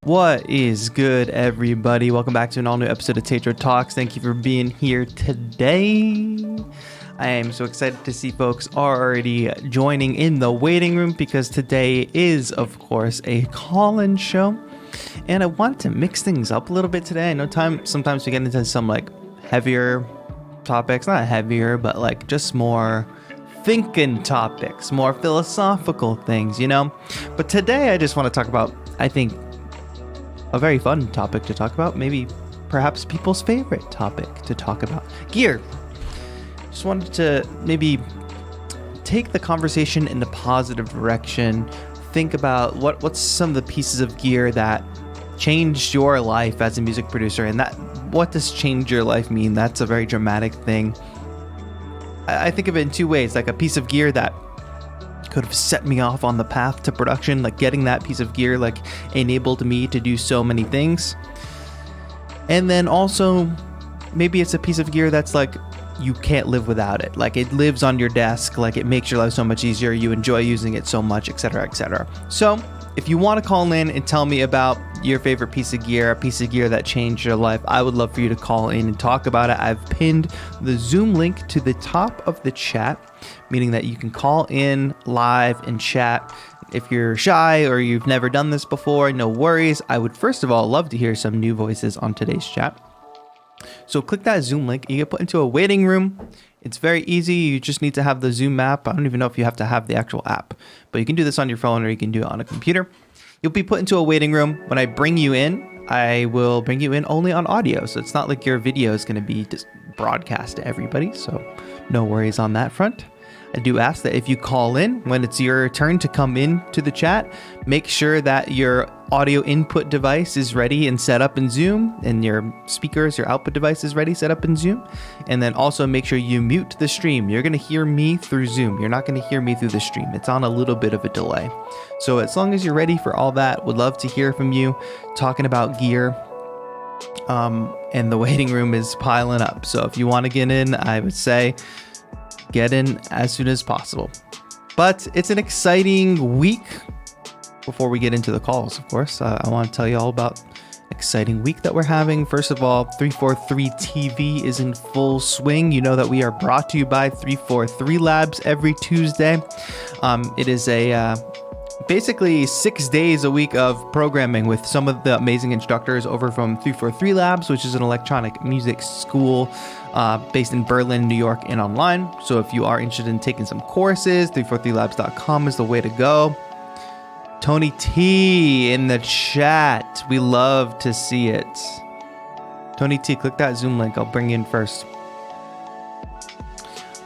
What is good, everybody? Welcome back to an all-new episode of TAETRO Talks. Thank you for being here today. I am so excited to see folks already joining in the waiting room because today is, of course, a call-in show. And I wanted to mix things up a little bit today. I know sometimes we get into some heavier topics, not heavier, but just more thinking topics, more philosophical things, But today I just want to talk about, I think, a very fun topic to talk about, maybe perhaps people's favorite topic to talk about, gear. Just wanted to maybe take the conversation in a positive direction, think about what's some of the pieces of gear that changed your life as a music producer, and what does change your life mean? That's a very dramatic thing. I think of it in two ways, like a piece of gear that could have set me off on the path to production, getting that piece of gear enabled me to do so many things. And then also maybe it's a piece of gear that's you can't live without it. It lives on your desk, it makes your life so much easier, you enjoy using it so much, etc., etc. So if you want to call in and tell me about your favorite piece of gear, a piece of gear that changed your life, I would love for you to call in and talk about it. I've pinned the Zoom link to the top of the chat, meaning that you can call in live and chat. If you're shy or you've never done this before, no worries. I would first of all love to hear some new voices on today's chat. So click that Zoom link. You get put into a waiting room. It's very easy. You just need to have the Zoom app. I don't even know if you have to have the actual app, but you can do this on your phone or you can do it on a computer. You'll be put into a waiting room. When I bring you in, I will bring you in only on audio. So it's not like your video is going to be just broadcast to everybody. So no worries on that front. I do ask that if you call in, when it's your turn to come in to the chat, make sure that your audio input device is ready and set up in Zoom, and your speakers, your output device is ready, set up in Zoom. And then also make sure you mute the stream. You're going to hear me through Zoom. You're not going to hear me through the stream. It's on a little bit of a delay. So as long as you're ready for all that, would love to hear from you talking about gear. And the waiting room is piling up. So if you want to get in, I would say get in as soon as possible. But it's an exciting week. Before we get into the calls, of course, I want to tell you all about exciting week that we're having. First of all, 343 TV is in full swing. You know that we are brought to you by 343 Labs every Tuesday. It is basically 6 days a week of programming with some of the amazing instructors over from 343 Labs, which is an electronic music school based in Berlin, New York, and online. So if you are interested in taking some courses, 343labs.com is the way to go. Tony T in the chat. We love to see it. Tony T, click that Zoom link. I'll bring you in first.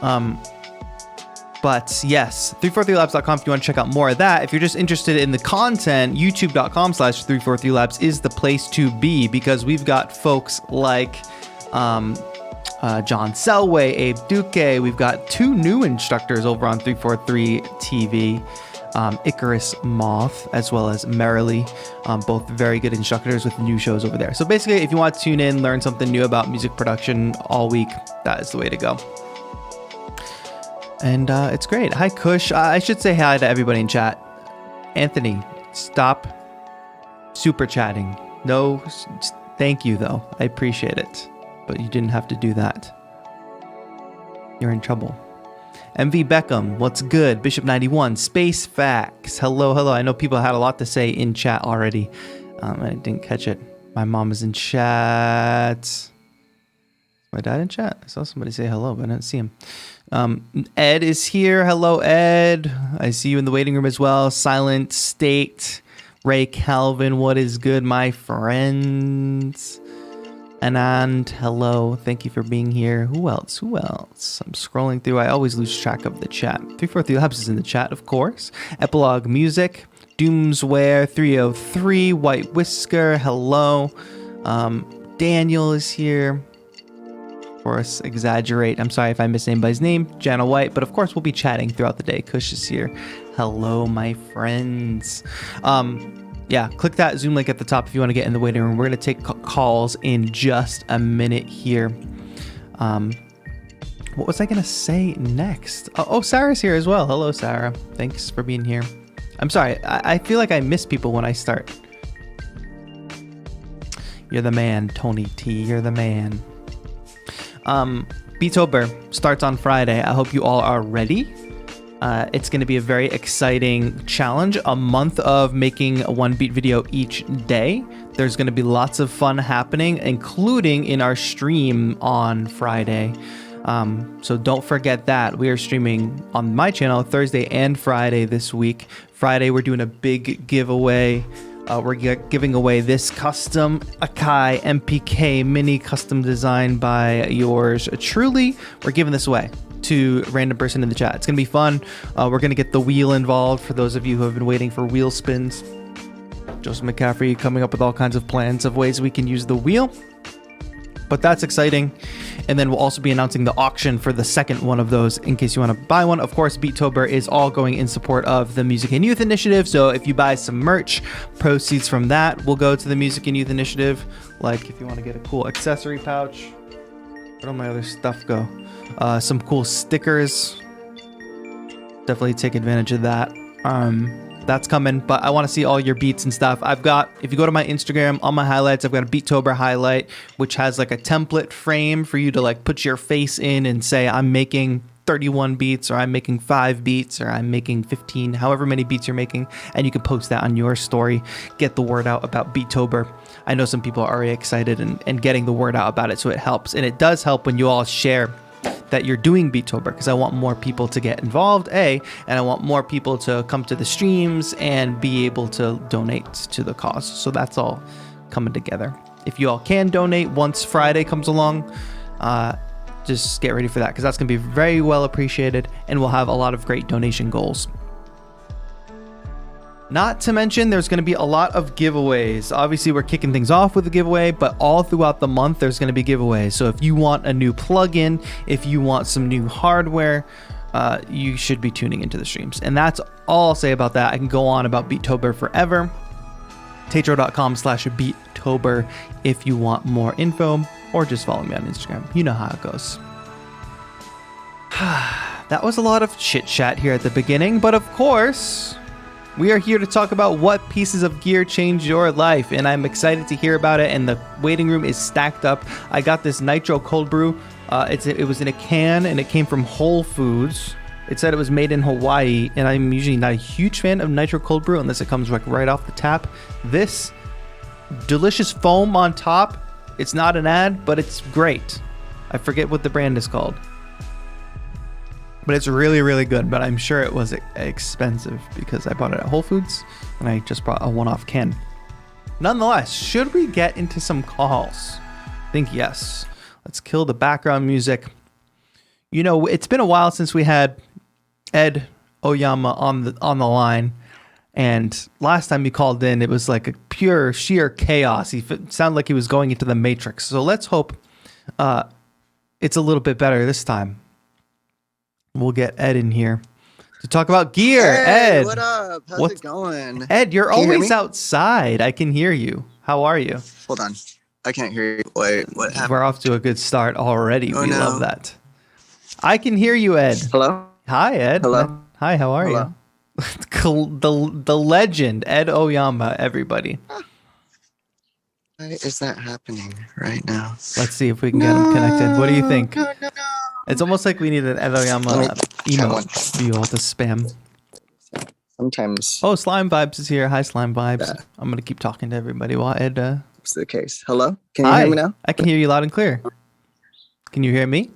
But yes, 343labs.com if you want to check out more of that. If you're just interested in the content, youtube.com/343labs is the place to be, because we've got folks like John Selway, Abe Duque. We've got two new instructors over on 343 TV. Icarus Moth, as well as Merrily, both very good instructors with new shows over there. So basically, if you want to tune in, learn something new about music production all week, that is the way to go. And it's great. Hi, Kush. I should say hi to everybody in chat. Anthony, stop super chatting. No, thank you, though. I appreciate it. But you didn't have to do that. You're in trouble. MV Beckham, what's good? Bishop91, Space Facts. Hello, hello. I know people had a lot to say in chat already. I didn't catch it. My mom is in chat. Is my dad in chat? I saw somebody say hello, but I didn't see him. Ed is here. Hello, Ed. I see you in the waiting room as well. Silent State. Ray Calvin, what is good, my friends? Anand, hello. Thank you for being here. Who else? I'm scrolling through. I always lose track of the chat. 343 Labs is in the chat, of course. Epilogue Music. Doomsware 303. White Whisker, hello. Daniel is here. Of course, Exaggerate. I'm sorry if I missed anybody's name. Jana White. But of course, we'll be chatting throughout the day. Kush is here. Hello, my friends. Yeah, click that Zoom link at the top if you want to get in the waiting room. We're going to take calls in just a minute here. What was I going to say next? Oh, Sarah's here as well. Hello, Sarah. Thanks for being here. I'm sorry. I feel like I miss people when I start. You're the man, Tony T. You're the man. Beatober starts on Friday. I hope you all are ready. It's going to be a very exciting challenge, a month of making a 1-beat video each day. There's going to be lots of fun happening, including in our stream on Friday. So don't forget that. We are streaming on my channel Thursday and Friday this week. Friday, we're doing a big giveaway. We're giving away this custom Akai MPK mini custom design by yours truly. We're giving this away to a random person in the chat. It's going to be fun. We're going to get the wheel involved for those of you who have been waiting for wheel spins. Joseph McCaffrey coming up with all kinds of plans of ways we can use the wheel. But that's exciting. And then we'll also be announcing the auction for the second one of those in case you want to buy one. Of course, Beatober is all going in support of the Music and Youth Initiative. So if you buy some merch, proceeds from that will go to the Music and Youth Initiative. Like if you want to get a cool accessory pouch. Where'd all my other stuff go? Some cool stickers. Definitely take advantage of that. That's coming, but I want to see all your beats and stuff. If you go to my Instagram, on my highlights, I've got a Beatober highlight, which has like a template frame for you to like put your face in and say, I'm making 31 beats, or I'm making 5 beats, or I'm making 15, however many beats you're making. And you can post that on your story, get the word out about Beatober. I know some people are already excited and getting the word out about it, so it helps. And it does help when you all share that you're doing Beatober, because I want more people to get involved, and I want more people to come to the streams and be able to donate to the cause. So that's all coming together. If you all can donate once Friday comes along, just get ready for that, because that's going to be very well appreciated, and we'll have a lot of great donation goals. Not to mention, there's going to be a lot of giveaways. Obviously, we're kicking things off with a giveaway, but all throughout the month, there's going to be giveaways. So if you want a new plugin, if you want some new hardware, you should be tuning into the streams. And that's all I'll say about that. I can go on about Beatober forever. TAETRO.com/Beatober if you want more info, or just follow me on Instagram. You know how it goes. That was a lot of chit chat here at the beginning, but of course, we are here to talk about what pieces of gear change your life, and I'm excited to hear about it, and the waiting room is stacked up. I got this Nitro cold brew. It was in a can, and it came from Whole Foods. It said it was made in Hawaii, and I'm usually not a huge fan of Nitro cold brew unless it comes like right off the tap. This delicious foam on top, it's not an ad, but it's great. I forget what the brand is called. But it's really, really good. But I'm sure it was expensive because I bought it at Whole Foods and I just bought a one-off can. Nonetheless, should we get into some calls? I think yes. Let's kill the background music. You know, it's been a while since we had Ed Oyama on the line. And last time he called in, it was like a pure, sheer chaos. He sounded like he was going into the Matrix. So let's hope it's a little bit better this time. We'll get Ed in here to talk about gear. Hey, Ed, what up? How's it going? Ed, you're Can you hear always me? outside. I can hear you. How are you? Hold on. I can't hear you. Wait, what happened? We're off to a good start already. Oh, we no. love that. I can hear you, Ed. Hello? Hi, Ed. Hello? Hi, how are Hello? you? the legend, Ed Oyama, everybody. Why is that happening right now? Let's see if we can get him connected. What do you think? No. It's almost like we need an Ed Oyama emote for you all to spam. Sometimes Oh, Slime Vibes is here. Hi, Slime Vibes. Yeah. I'm going to keep talking to everybody while Ed... it's the case. Hello? Can you Hi. hear me now? I can hear you loud and clear. Can you hear me?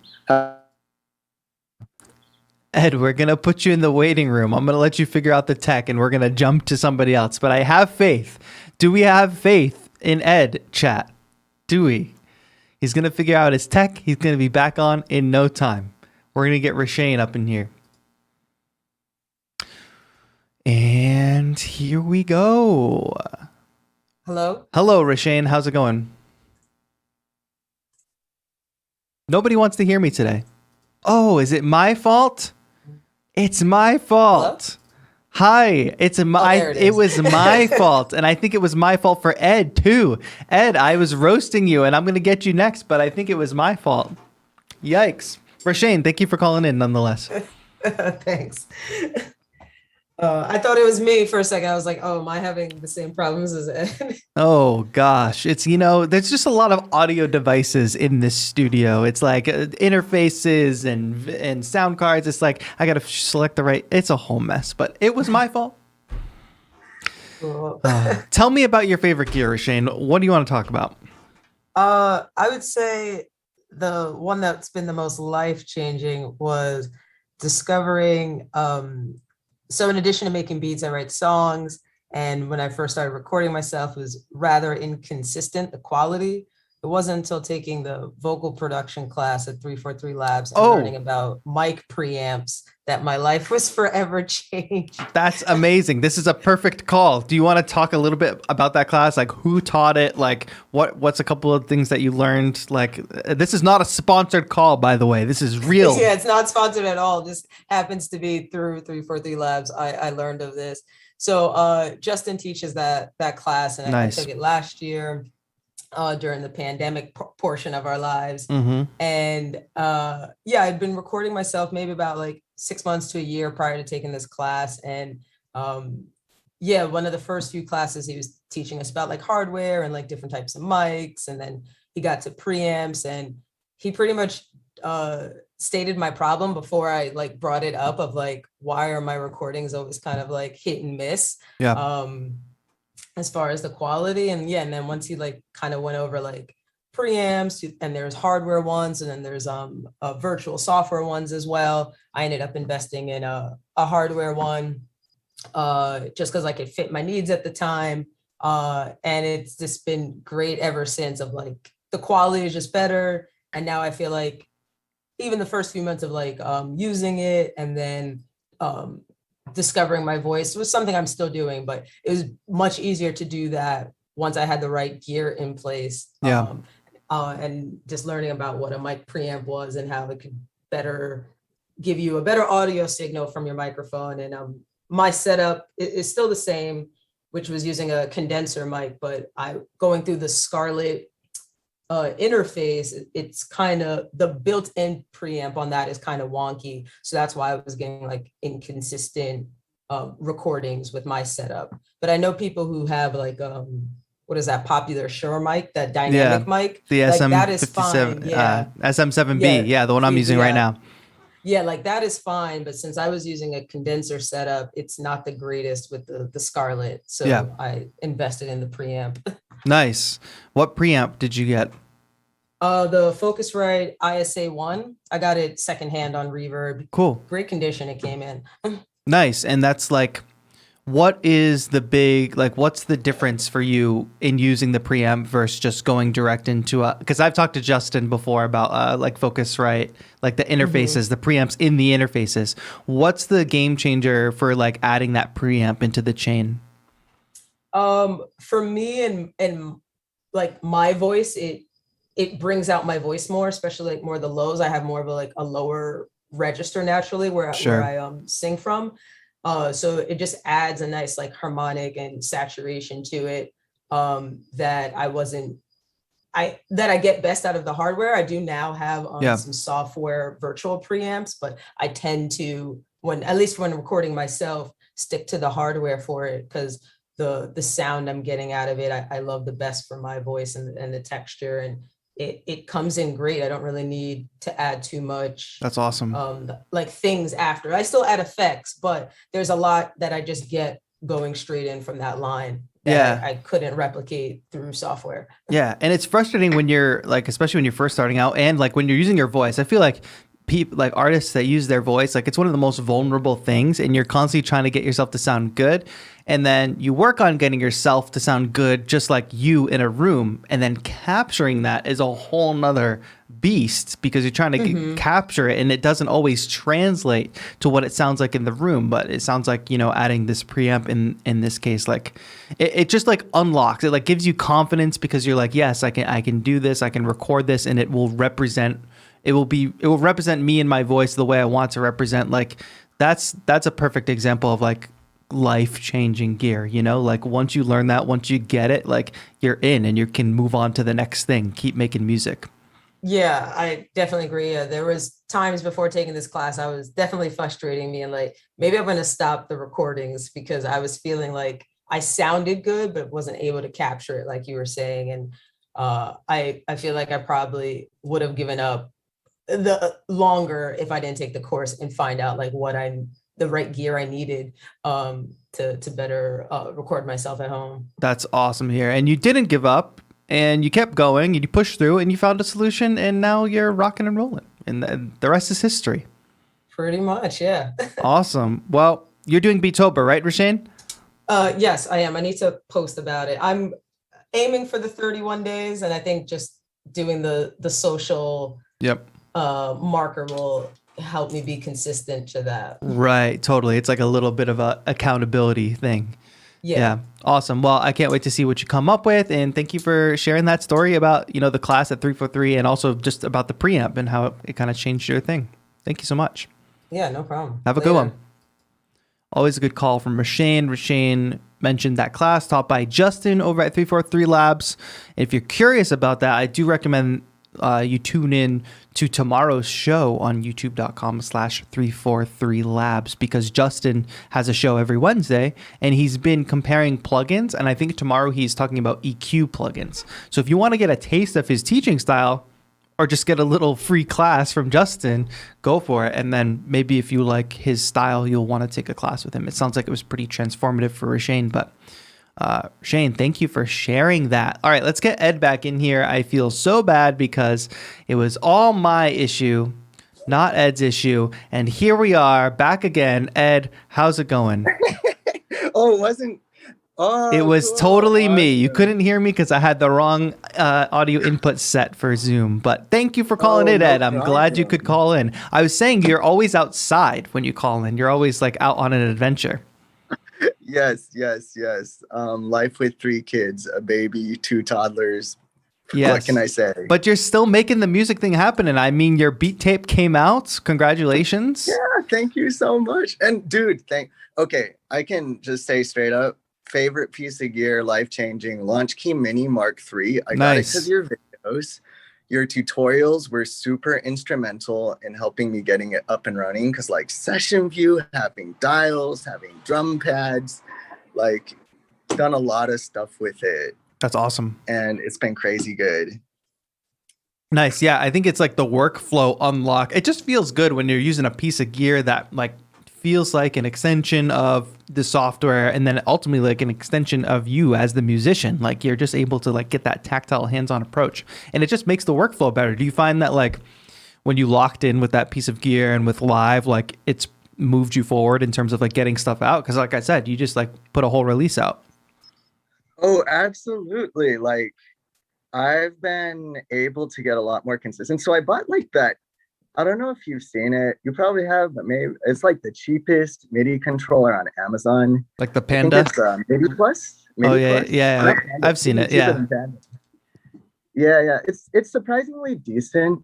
Ed, we're going to put you in the waiting room. I'm going to let you figure out the tech, and we're going to jump to somebody else. But I have faith. Do we have faith in Ed, chat? Do we? He's going to figure out his tech. He's going to be back on in no time. We're going to get Rashane up in here. And here we go. Hello? Hello, Rashane. How's it going? Nobody wants to hear me today. Oh, is it my fault? It's my fault. Hi, there it it is. was my fault, and I think it was my fault for Ed too. Ed, I was roasting you, and I'm gonna get you next, but I think it was my fault. Yikes, Rashane, thank you for calling in, nonetheless. Thanks. I thought it was me for a second. I was like, oh, am I having the same problems as Ed? Oh gosh, there's just a lot of audio devices in this studio. It's like interfaces and sound cards. It's like I gotta select the right. It's a whole mess, but it was my fault. Cool. Tell me about your favorite gear, Shane. What do you want to talk about? I would say the one that's been the most life-changing was discovering so in addition to making beats, I write songs. And when I first started recording myself, it was rather inconsistent, the quality. It wasn't until taking the vocal production class at 343 Labs and learning about mic preamps that my life was forever changed. That's amazing. This is a perfect call. Do you want to talk a little bit about that class? Like who taught it? Like what's a couple of things that you learned? Like this is not a sponsored call, by the way. This is real. Yeah, it's not sponsored at all. Just happens to be through 343 Labs. I learned of this. So Justin teaches that class, and I took it last year during the pandemic portion of our lives. Mm-hmm. And yeah, I'd been recording myself maybe about like 6 months to a year prior to taking this class. And yeah, one of the first few classes he was teaching us about like hardware and like different types of mics. And then he got to preamps, and he pretty much stated my problem before I like brought it up of like, why are my recordings always kind of like hit and miss? Yeah. As far as the quality. And yeah, and then once he like kind of went over like preamps, and there's hardware ones, and then there's virtual software ones as well. I ended up investing in a hardware one just because I could fit my needs at the time. And it's just been great ever since. Of like the quality is just better. And now I feel like even the first few months of like using it, and then discovering my voice was something I'm still doing, but it was much easier to do that once I had the right gear in place. Yeah. And just learning about what a mic preamp was and how it could better give you a better audio signal from your microphone. And my setup is still the same, which was using a condenser mic, but going through the Scarlett interface, it's kind of the built-in preamp on that is kind of wonky. So that's why I was getting like inconsistent recordings with my setup. But I know people who have like what is that popular Shure mic, that dynamic mic? The like, SM57, that is fine. Yeah. SM7B, yeah, the one I'm using right now. Yeah, like that is fine. But since I was using a condenser setup, it's not the greatest with the Scarlett. So I invested in the preamp. Nice. What preamp did you get? The Focusrite ISA1. I got it secondhand on Reverb. Cool. Great condition it came in. Nice. And that's like, what's the difference for you in using the preamp versus just going direct into because I've talked to Justin before about like Focusrite, like the interfaces, the preamps in the interfaces. What's the game changer for like adding that preamp into the chain? For me and like my voice, it brings out my voice more, especially like more of the lows. I have more of a lower register naturally where I sing from. So it just adds a nice like harmonic and saturation to it that I get best out of the hardware. I do now have some software virtual preamps, but I tend to, at least when recording myself, stick to the hardware for it because the sound I'm getting out of it, I love the best for my voice and the texture, and it comes in great. I don't really need to add too much. That's awesome. Like things after. I still add effects, but there's a lot that I just get going straight in from that line that I couldn't replicate through software. Yeah, and it's frustrating when you're like, especially when you're first starting out, and like when you're using your voice. I feel like people, like artists that use their voice, like it's one of the most vulnerable things, and you're constantly trying to get yourself to sound good. And then you work on getting yourself to sound good, just like you in a room. And then capturing that is a whole nother beast because you're trying to capture it. And it doesn't always translate to what it sounds like in the room. But it sounds like, adding this preamp in this case, like it just like unlocks, it like gives you confidence because you're like, yes, I can do this. I can record this and it will represent me and my voice the way I want to represent. Like that's a perfect example of like life-changing gear, like once you learn that, once you get it, like you're in and you can move on to the next thing, keep making music. Yeah, I definitely agree. There was times before taking this class, I was definitely frustrating me and like, maybe I'm going to stop the recordings because I was feeling like I sounded good, but wasn't able to capture it like you were saying. And I feel like I probably would have given up the longer if I didn't take the course and find out like the right gear I needed to better record myself at home. That's awesome here. And you didn't give up and you kept going and you pushed through and you found a solution and now you're rocking and rolling. And the rest is history. Pretty much, yeah. Awesome. Well, you're doing Beatober, right, Rashane? Yes, I am. I need to post about it. I'm aiming for the 31 days, and I think just doing the social Yep. marker will help me be consistent to that. Right. Totally. It's like a little bit of a accountability thing. Yeah. Awesome. Well, I can't wait to see what you come up with. And thank you for sharing that story about, the class at 343 and also just about the preamp and how it kind of changed your thing. Thank you so much. Yeah, no problem. Have a good one. Always a good call from Rashane. Rashane mentioned that class taught by Justin over at 343 Labs. If you're curious about that, I do recommend you tune in to tomorrow's show on youtube.com/343labs because Justin has a show every Wednesday and he's been comparing plugins. And I think tomorrow he's talking about EQ plugins. So if you want to get a taste of his teaching style, or just get a little free class from Justin, go for it. And then maybe if you like his style, you'll want to take a class with him. It sounds like it was pretty transformative for Rashane, but Shane, thank you for sharing that. All right, let's get Ed back in here. I feel so bad because it was all my issue, not Ed's issue. And here we are back again. Ed, how's it going? Oh, it wasn't. Oh, it was cool. totally me. Awesome. You couldn't hear me because I had the wrong audio input set for Zoom. But thank you for calling in, Ed. I'm glad you could call in. I was saying you're always outside when you call in. You're always like out on an adventure. Yes. Life with 3 kids, a baby, 2 toddlers. Yes. What can I say? But you're still making the music thing happen. And I mean, your beat tape came out. Congratulations. Yeah, thank you so much. And dude, okay, I can just say straight up, favorite piece of gear, life-changing, Launch Key Mini Mark III. I got it because your videos, your tutorials were super instrumental in helping me getting it up and running. Because like session view, having dials, having drum pads, like done a lot of stuff with it. That's awesome. And it's been crazy good. Nice. Yeah, I think it's like the workflow unlock. It just feels good when you're using a piece of gear that like feels like an extension of the software and then ultimately like an extension of you as the musician. Like you're just able to like get that tactile hands-on approach and it just makes the workflow better. Do you find that like when you locked in with that piece of gear and with live, like it's moved you forward in terms of like getting stuff out? Because like I said, you just like put a whole release out. Oh, absolutely. Like I've been able to get a lot more consistent. So I bought like that. I don't know if you've seen it. You probably have, but maybe it's like the cheapest MIDI controller on Amazon. Like the Panda? I think it's MIDI Plus. Yeah. I've seen it. Yeah. Yeah. It's surprisingly decent.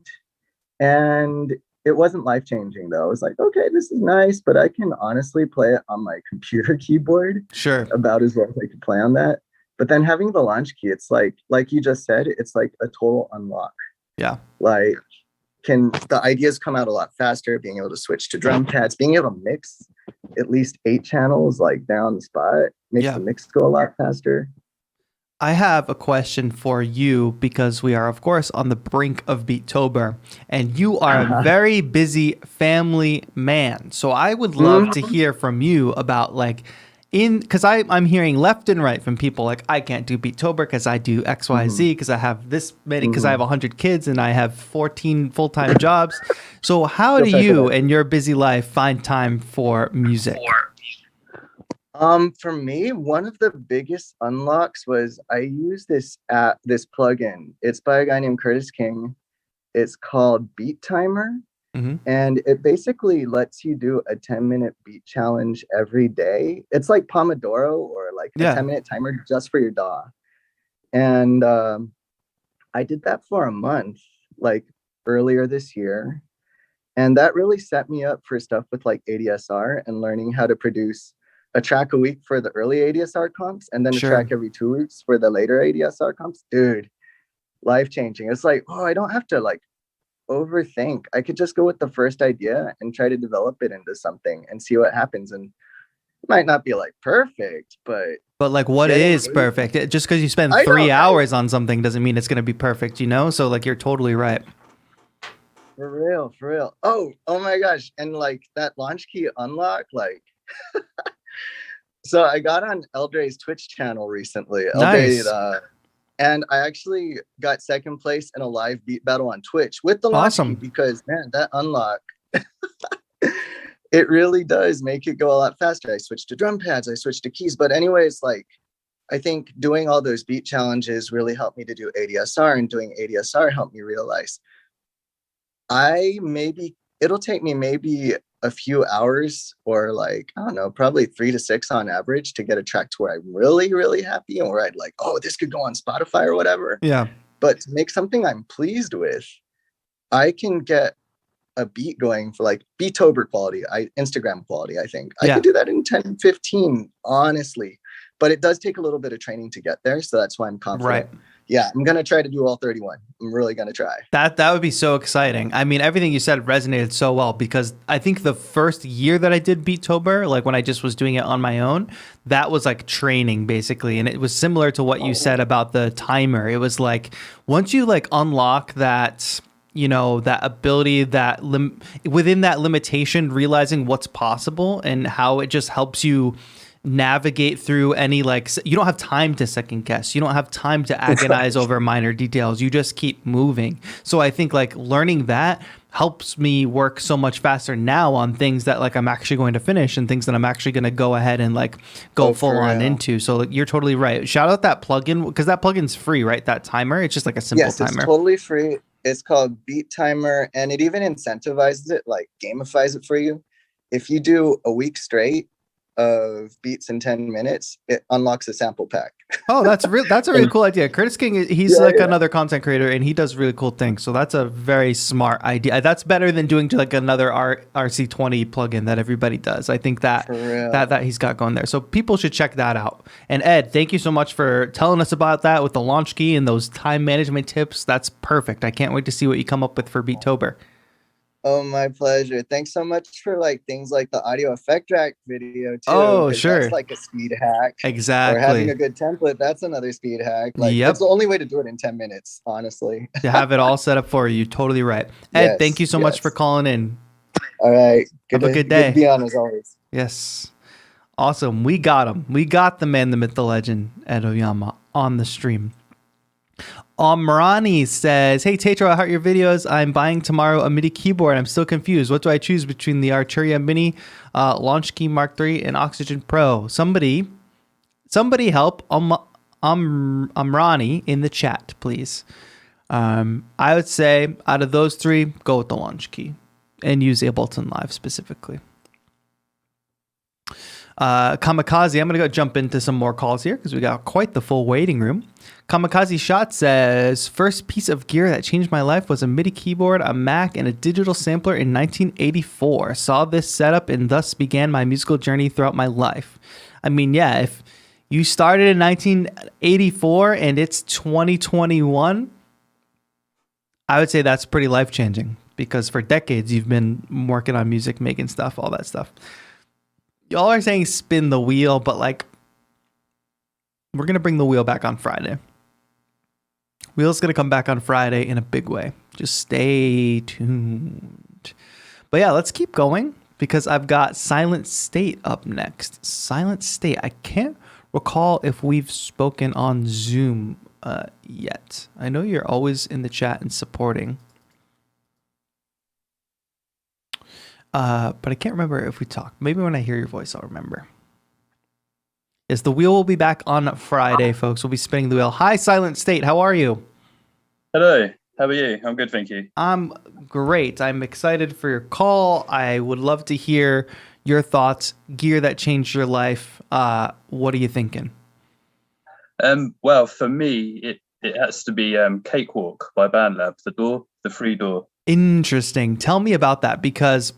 And it wasn't life-changing though. I was like, okay, this is nice, but I can honestly play it on my computer keyboard. Sure. About as well as I could play on that. But then having the launch key, it's like you just said, it's like a total unlock. Yeah. Like, the ideas come out a lot faster, being able to switch to drum pads, being able to mix at least 8 channels like there on the spot makes the mix go a lot faster. I have a question for you because we are, of course, on the brink of Beattober and you are a very busy family man. So I would love to hear from you about like, because I'm hearing left and right from people like, I can't do Beattober because I do XYZ because I have this many, because I have 100 kids and I have 14 full-time jobs. So how do you in your busy life find time for music? For me, one of the biggest unlocks was I use this plugin. It's by a guy named Curtis King. It's called Beat Timer. And it basically lets you do a 10-minute beat challenge every day. It's like Pomodoro or like a 10-minute timer just for your DAW. And I did that for a month, like earlier this year. And that really set me up for stuff with like ADSR and learning how to produce a track a week for the early ADSR comps and then a track every 2 weeks for the later ADSR comps. Dude, life-changing. It's like, oh, I don't have to like overthink. I could just go with the first idea and try to develop it into something and see what happens. And it might not be like perfect, but like what is perfect? Just because you spend 3 hours on something doesn't mean it's going to be perfect, you know? So like, you're totally right. For real. Oh my gosh. And like that launch key unlock, like, so I got on Eldre's Twitch channel recently. Nice. And I actually got second place in a live beat battle on Twitch with the launch key because, man, that unlock, it really does make it go a lot faster. I switched to drum pads, I switched to keys. But anyways, like, I think doing all those beat challenges really helped me to do ADSR, and doing ADSR helped me realize it'll take me maybe a few hours, or like, I don't know, probably 3 to 6 on average to get a track to where I'm really, really happy and where I'd like, oh, this could go on Spotify or whatever. Yeah. But to make something I'm pleased with, I can get a beat going for like Beatober quality, Instagram quality, I think. I could do that in 10, 15, honestly. But it does take a little bit of training to get there. So that's why I'm confident. Right. Yeah, I'm going to try to do all 31. I'm really going to try. That would be so exciting. I mean, everything you said resonated so well, because I think the first year that I did Beatober, like when I just was doing it on my own, that was like training basically. And it was similar to what you said about the timer. It was like, once you like unlock that, you know, that ability, that within that limitation, realizing what's possible and how it just helps you navigate through any, like, you don't have time to second guess, you don't have time to agonize over minor details, you just keep moving. So I think like learning that helps me work so much faster now on things that like I'm actually going to finish and things that I'm actually going to go ahead and like go full on into. So like, you're totally right. Shout out that plugin, because that plugin's free, right? That timer, it's just like a simple timer. It's totally free. It's called Beat Timer, and it even incentivizes it, like gamifies it for you. If you do a week straight of beats in 10 minutes, it unlocks a sample pack. Oh, that's a really cool idea. Curtis King, he's another content creator, and he does really cool things. So that's a very smart idea. That's better than doing like another RC20 plugin that everybody does. I think that he's got going there. So people should check that out. And Ed, thank you so much for telling us about that with the launch key and those time management tips. That's perfect. I can't wait to see what you come up with for Beatober. Oh, my pleasure. Thanks so much for like things like the audio effect track video too. Oh, sure. That's like a speed hack. Exactly. Or having a good template, that's another speed hack. Like, that's the only way to do it in 10 minutes, honestly. To have it all set up for you. Totally right. Ed, thank you so much for calling in. All right. Have a good day. Good to be on as always. Yes. Awesome. We got him. We got the man, the myth, the legend, Ed Oyama on the stream. Amrani says, hey, TAETRO, I heart your videos. I'm buying tomorrow a MIDI keyboard. I'm still confused. What do I choose between the Arturia Mini, Launch Key Mark III, and Oxygen Pro? Somebody help Amrani in the chat, please. I would say out of those three, go with the Launch Key and use Ableton Live specifically. Kamikaze, I'm going to go jump into some more calls here because we got quite the full waiting room. Kamikaze Shot says, first piece of gear that changed my life was a MIDI keyboard, a Mac, and a digital sampler in 1984. Saw this setup and thus began my musical journey throughout my life. I mean, yeah, if you started in 1984 and it's 2021, I would say that's pretty life-changing because for decades you've been working on music, making stuff, all that stuff. Y'all are saying spin the wheel, but like, we're going to bring the wheel back on Friday. Wheel's going to come back on Friday in a big way. Just stay tuned. But yeah, let's keep going because I've got Silent State up next. Silent State. I can't recall if we've spoken on Zoom yet. I know you're always in the chat and supporting. But I can't remember if we talked. Maybe when I hear your voice, I'll remember. Yes, the wheel will be back on Friday, folks. We'll be spinning the wheel. Hi, Silent State. How are you? Hello. How are you? I'm good, thank you. I'm great. I'm excited for your call. I would love to hear your thoughts. Gear that changed your life. What are you thinking? Well, for me, it has to be Cakewalk by BandLab, the free door. Interesting. Tell me about that because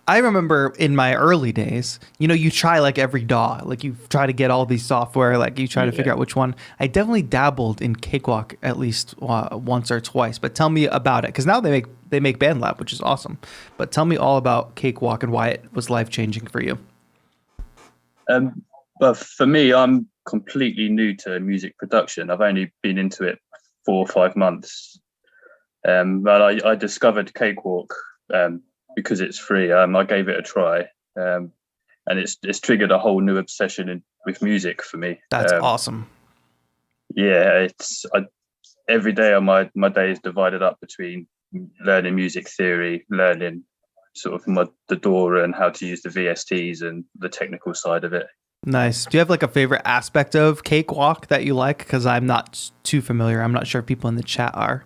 I remember in my early days, you try like every DAW, like you try to get all these software, like you try to figure out which one. I definitely dabbled in Cakewalk at least once or twice, but tell me about it. Cause now they make BandLab, which is awesome, but tell me all about Cakewalk and why it was life-changing for you. But for me, I'm completely new to music production. I've only been into it 4 or 5 months. But I discovered Cakewalk, because it's free. I gave it a try, and it's triggered a whole new obsession with music for me. That's awesome. Yeah, every day on my day is divided up between learning music theory, learning sort of the DAW and how to use the VSTs and the technical side of it. Nice. Do you have like a favorite aspect of Cakewalk that you like? Because I'm not too familiar. I'm not sure if people in the chat are.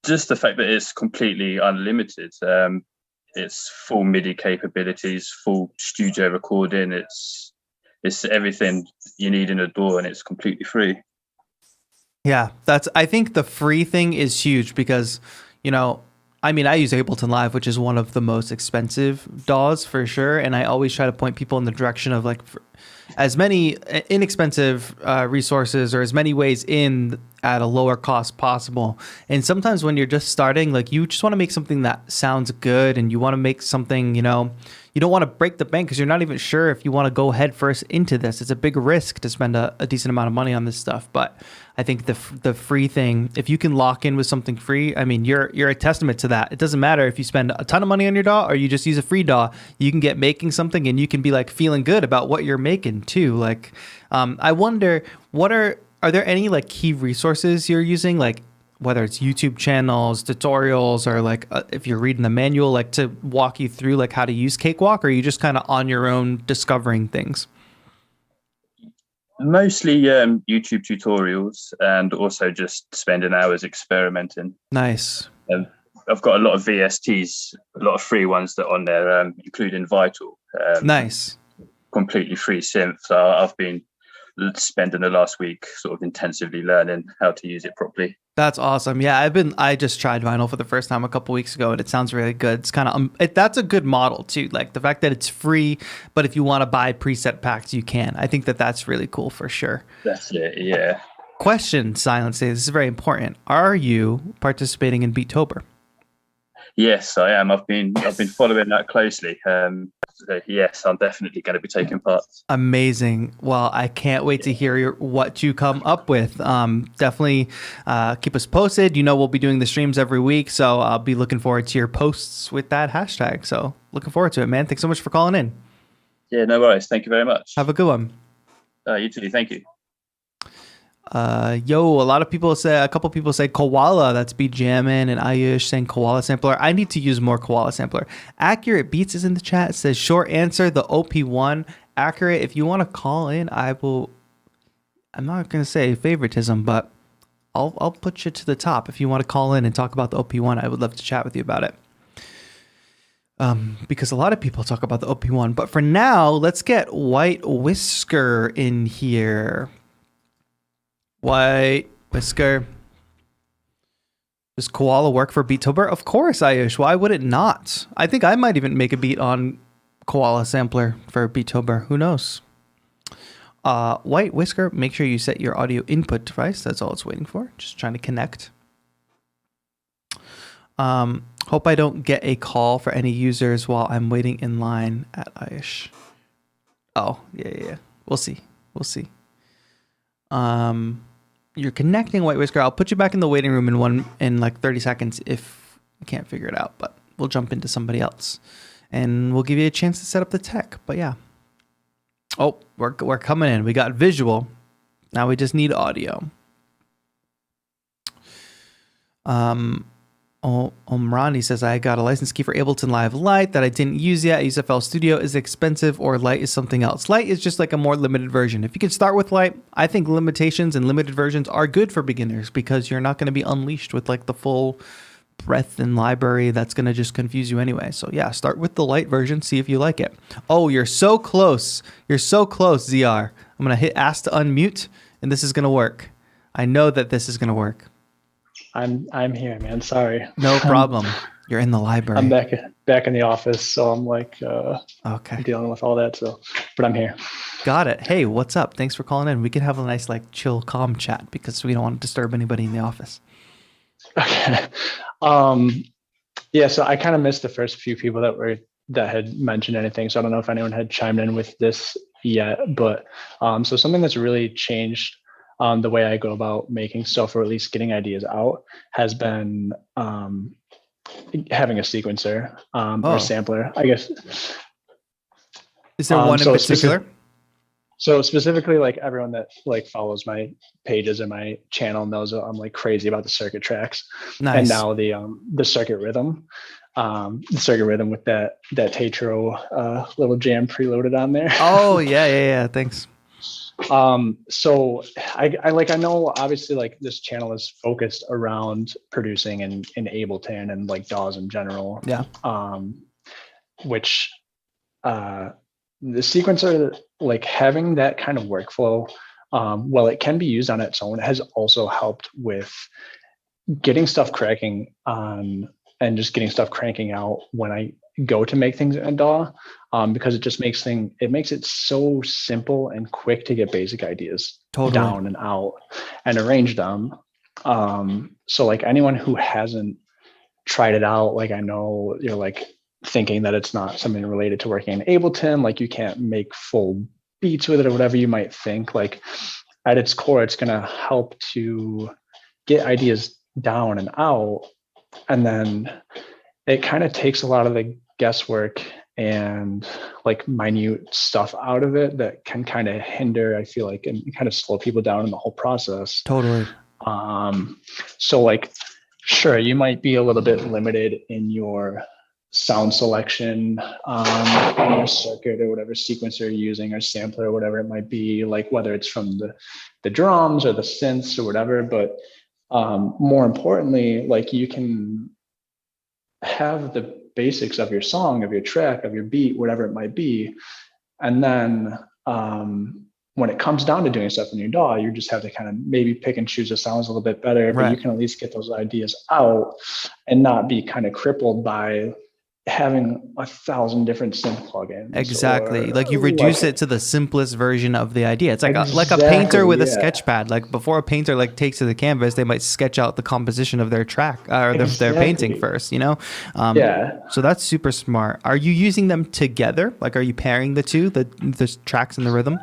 Just the fact that it's completely unlimited. It's full MIDI capabilities, full studio recording. It's everything you need in a DAW, and it's completely free. Yeah, I think the free thing is huge because, I use Ableton Live, which is one of the most expensive DAWs for sure. And I always try to point people in the direction of like as many inexpensive resources or as many ways in at a lower cost possible. And sometimes when you're just starting, like you just want to make something that sounds good, and you want to make something, you don't want to break the bank because you're not even sure if you want to go head first into this. It's a big risk to spend a decent amount of money on this stuff. But I think the free thing, if you can lock in with something free, you're a testament to that. It doesn't matter if you spend a ton of money on your DAW or you just use a free DAW. You can get making something, and you can be like feeling good about what you're making too. Like, I wonder, are there any like key resources you're using, like whether it's YouTube channels, tutorials, or like if you're reading the manual, like to walk you through like how to use Cakewalk, or are you just kind of on your own discovering things? Mostly YouTube tutorials, and also just spending hours experimenting. Nice. I've got a lot of VSTs, a lot of free ones that are on there, including Vital. Nice. Completely free synth. So I've been spending the last week sort of intensively learning how to use it properly. That's awesome. Yeah, I just tried vinyl for the first time a couple weeks ago, and it sounds really good. It's kind of that's a good model too. Like the fact that it's free, but if you want to buy preset packs, you can. I think that's really cool for sure. That's it. Yeah. Question, Silence Day. This is very important. Are you participating in Beattober? Yes, I am. I've been following that closely. So yes, I'm definitely going to be taking part. Amazing. Well, I can't wait to hear what you come up with. Definitely keep us posted. We'll be doing the streams every week, so I'll be looking forward to your posts with that hashtag. So looking forward to it, man. Thanks so much for calling in. Yeah, no worries. Thank you very much. Have a good one. You too. Thank you. A couple people say Koala, that's Beat Jammin', and Ayush saying Koala Sampler. I need to use more Koala Sampler. Accurate Beats is in the chat. It says short answer, the OP1. Accurate, if you want to call in, I'm not going to say favoritism, but I'll put you to the top. If you want to call in and talk about the OP1, I would love to chat with you about it. Because a lot of people talk about the OP1, but for now, let's get White Whisker in here. White Whisker. Does Koala work for Beattober? Of course, Ayush. Why would it not? I think I might even make a beat on Koala Sampler for Beattober. Who knows? White Whisker, make sure you set your audio input device. That's all it's waiting for. Just trying to connect. Hope I don't get a call for any users while I'm waiting in line at Ayush. Oh, yeah. We'll see. You're connecting, White Whisker. I'll put you back in the waiting room in like 30 seconds if I can't figure it out, but we'll jump into somebody else and we'll give you a chance to set up the tech. But yeah. Oh, we're coming in. We got visual. Now we just need audio. Omrani says, I got a license key for Ableton Live Lite that I didn't use yet. I use FL Studio. Is it expensive, or Lite is something else? Lite is just like a more limited version. If you can start with Lite, I think limitations and limited versions are good for beginners because you're not going to be unleashed with like the full breadth and library that's going to just confuse you anyway. So yeah, start with the Lite version, see if you like it. Oh, you're so close. You're so close, ZR. I'm going to hit ask to unmute, and this is going to work. I know that this is going to work. I'm here, man. Sorry. No problem. You're in the library. I'm back in the office, so I'm like Okay. dealing with all that. So, but I'm here. Got it. Hey, what's up? Thanks for calling in. We could have a nice, like, chill, calm chat because we don't want to disturb anybody in the office. Okay. Yeah. So I kind of missed the first few people that had mentioned anything. So I don't know if anyone had chimed in with this yet, but so something that's really changed the way I go about making stuff, or at least getting ideas out, has been having a sequencer or sampler, I guess. Is there one in particular? So specifically, like everyone that like follows my pages and my channel knows that I'm like crazy about the circuit tracks. Nice. And now the circuit rhythm. With that TAETRO little jam preloaded on there. Oh yeah. Thanks. So I know obviously like this channel is focused around producing in Ableton and like DAWs in general. Yeah. Which the sequencer, like having that kind of workflow, while it can be used on its own, has also helped with getting stuff cracking on and just getting stuff cranking out when I go to make things in DAW, because it just makes it so simple and quick to get basic ideas down and out and arrange them. So like anyone who hasn't tried it out, like I know you're like thinking that it's not something related to working in Ableton, like you can't make full beats with it or whatever you might think. Like at its core, it's going to help to get ideas down and out. And then it kind of takes a lot of the guesswork and like minute stuff out of it that can kind of hinder, I feel like, and kind of slow people down in the whole process. Totally. So like, sure, you might be a little bit limited in your sound selection on your circuit or whatever sequencer you're using or sampler or whatever it might be, like whether it's from the drums or the synths or whatever. But more importantly, like you can have the basics of your song, of your track, of your beat, whatever it might be. And then when it comes down to doing stuff in your DAW, you just have to kind of maybe pick and choose the sounds a little bit better, but you can at least get those ideas out and not be kind of crippled by having 1,000 different synth plugins. Exactly. Like you reduce it to the simplest version of the idea. It's like like a painter with a sketch pad. Like before a painter like takes to the canvas, they might sketch out the composition of their track or their painting first, you know? So that's super smart. Are you using them together? Like, are you pairing the two, the tracks and the rhythm?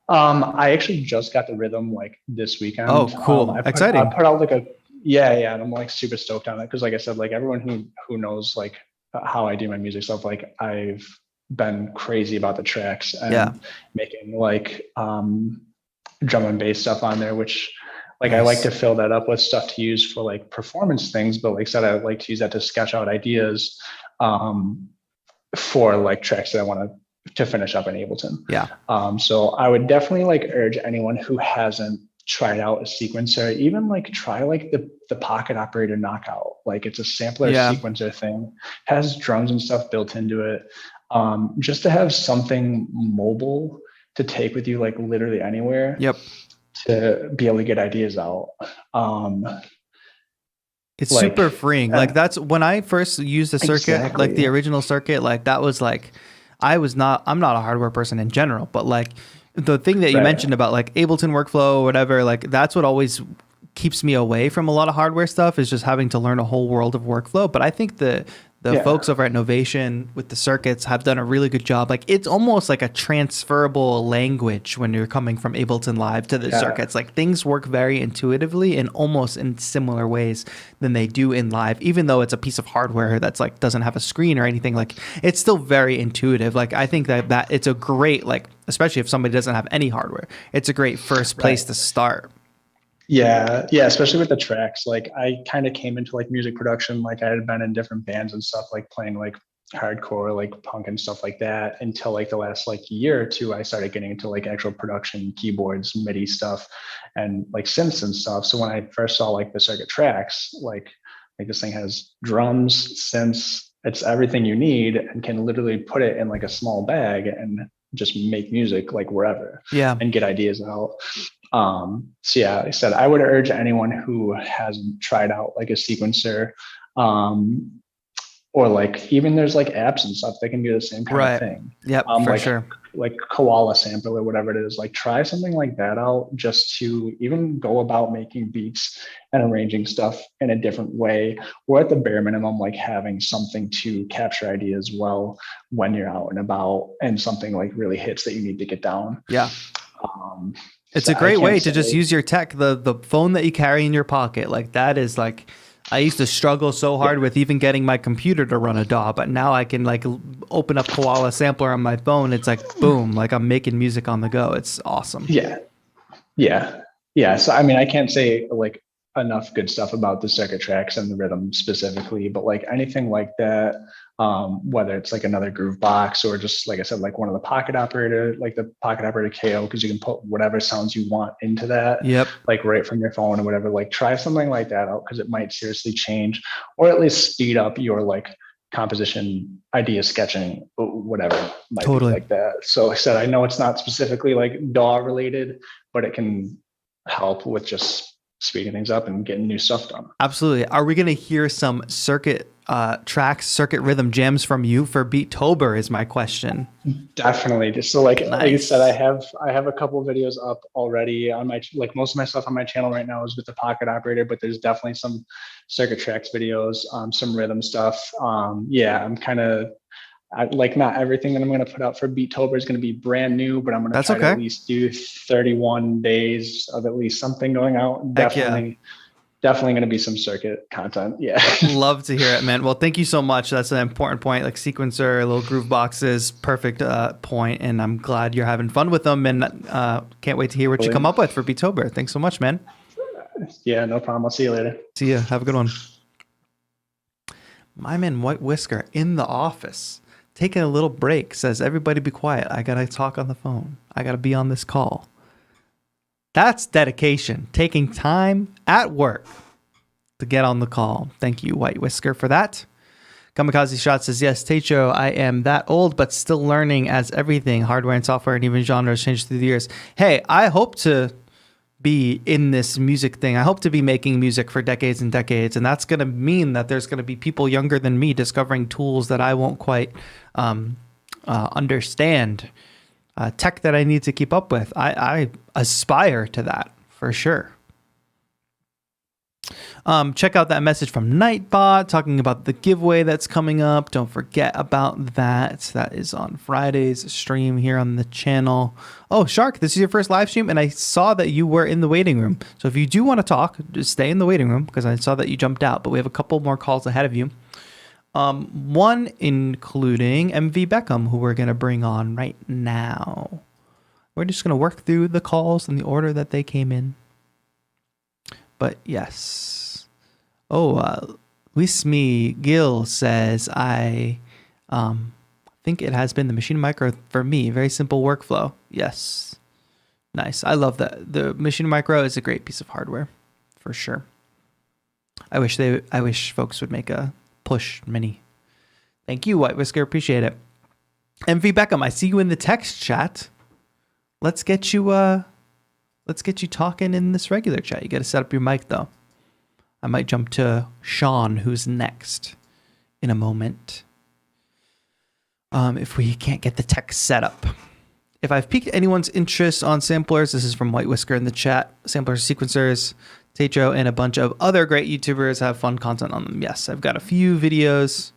I actually just got the rhythm like this weekend. Oh, cool. Exciting. I put out like and I'm like super stoked on it. Cause like I said, like everyone who knows like how I do my music stuff, like I've been crazy about the tracks and making like drum and bass stuff on there, which like I like to fill that up with stuff to use for like performance things, but like I said, I like to use that to sketch out ideas for like tracks that I want to finish up in Ableton. So I would definitely like urge anyone who hasn't tried out a sequencer, even like try like the Pocket Operator Knockout. Like it's a sampler sequencer thing, has drums and stuff built into it, just to have something mobile to take with you like literally anywhere. To be able to get ideas out. It's like, super freeing. Like that's when I first used the circuit, like the original circuit, like that was like, I'm not a hardware person in general, but like the thing that you mentioned about like Ableton workflow or whatever, like that's what always keeps me away from a lot of hardware stuff, is just having to learn a whole world of workflow. But I think the folks over at Novation with the circuits have done a really good job. Like it's almost like a transferable language when you're coming from Ableton Live to the circuits. Like things work very intuitively and almost in similar ways than they do in live, even though it's a piece of hardware that's like doesn't have a screen or anything. Like it's still very intuitive. Like I think that it's a great, like, especially if somebody doesn't have any hardware, it's a great first place to start. Yeah, especially with the tracks. Like I kind of came into like music production, like I had been in different bands and stuff, like playing like hardcore, like punk and stuff like that, until like the last like year or two, I started getting into like actual production, keyboards, MIDI stuff, and like synths and stuff. So when I first saw like the circuit tracks, like this thing has drums, synths, it's everything you need, and can literally put it in like a small bag and just make music like wherever and get ideas out. So like I said, I would urge anyone who hasn't tried out like a sequencer Or like even there's like apps and stuff that can do the same kind of thing. Yep, for sure. Like koala sample or whatever it is. Like try something like that out just to even go about making beats and arranging stuff in a different way, or at the bare minimum, like having something to capture ideas well when you're out and about and something like really hits that you need to get down. Yeah. It's a great way to just use your tech, the phone that you carry in your pocket. Like that is like, I used to struggle so hard with even getting my computer to run a DAW, but now I can like open up Koala Sampler on my phone. It's like, boom, like I'm making music on the go. It's awesome. Yeah. So, I mean, I can't say like enough good stuff about the circuit tracks and the rhythm specifically, but like anything like that, whether it's like another groove box or just like I said, like one of the pocket operator, like the pocket operator KO, because you can put whatever sounds you want into that, like right from your phone or whatever. Like try something like that out because it might seriously change or at least speed up your like composition, idea sketching, whatever might be like that. So like I said, I know it's not specifically like DAW related, but it can help with just speeding things up and getting new stuff done. Absolutely. Are we going to hear some circuit tracks, circuit rhythm jams from you for Beattober is my question. Definitely. Just so like I said, I have a couple of videos up already on my, like most of my stuff on my channel right now is with the pocket operator, but there's definitely some circuit tracks videos, some rhythm stuff. I'm kind of, like not everything that I'm going to put out for Beattober is going to be brand new, but I'm going to try to at least do 31 days of at least something going out. Definitely going to be some circuit content. Yeah. Love to hear it, man. Well, thank you so much. That's an important point. Like sequencer, little groove boxes, perfect point. And I'm glad you're having fun with them and can't wait to hear what you come up with for Beattober. Thanks so much, man. Yeah, no problem. I'll see you later. See ya. Have a good one. My man, White Whisker in the office. Taking a little break, says, everybody be quiet. I got to talk on the phone. I got to be on this call. That's dedication. Taking time at work to get on the call. Thank you, White Whisker, for that. Kamikaze Shot says, yes, TAETRO, I am that old, but still learning as everything, hardware and software and even genres change through the years. Hey, I hope to be in this music thing. I hope to be making music for decades and decades. And that's going to mean that there's going to be people younger than me discovering tools that I won't quite understand, tech that I need to keep up with. I aspire to that for sure. Check out that message from Nightbot talking about the giveaway that's coming up. Don't forget about that. That is on Friday's stream here on the channel. Oh, Shark, this is your first live stream, and I saw that you were in the waiting room. So if you do want to talk, just stay in the waiting room because I saw that you jumped out, but we have a couple more calls ahead of you. One including MV Beckham, who we're going to bring on right now. We're just going to work through the calls in the order that they came in. But yes. Oh, Luis Gil says, I think it has been the Machine Micro for me. Very simple workflow. Yes. Nice. I love that. The Machine Micro is a great piece of hardware for sure. I wish folks would make a Push Mini. Thank you, White Whisker. Appreciate it. MV Beckham, I see you in the text chat. Let's get you talking in this regular chat. You got to set up your mic though. I might jump to Sean, who's next in a moment. If we can't get the text set up. If I've piqued anyone's interest on samplers, this is from White Whisker in the chat. Samplers, sequencers, TAETRO, and a bunch of other great YouTubers have fun content on them. Yes, I've got a few videos.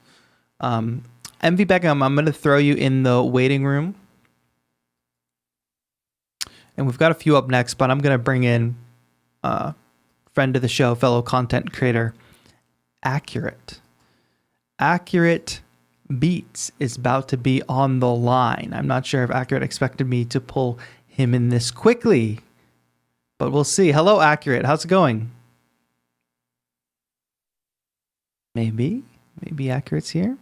MV Beckham, I'm going to throw you in the waiting room. And we've got a few up next, but I'm going to bring in friend of the show, fellow content creator, Accurate. Accurate Beats is about to be on the line. I'm not sure if Accurate expected me to pull him in this quickly, but we'll see. Hello, Accurate. How's it going? Maybe Accurate's here.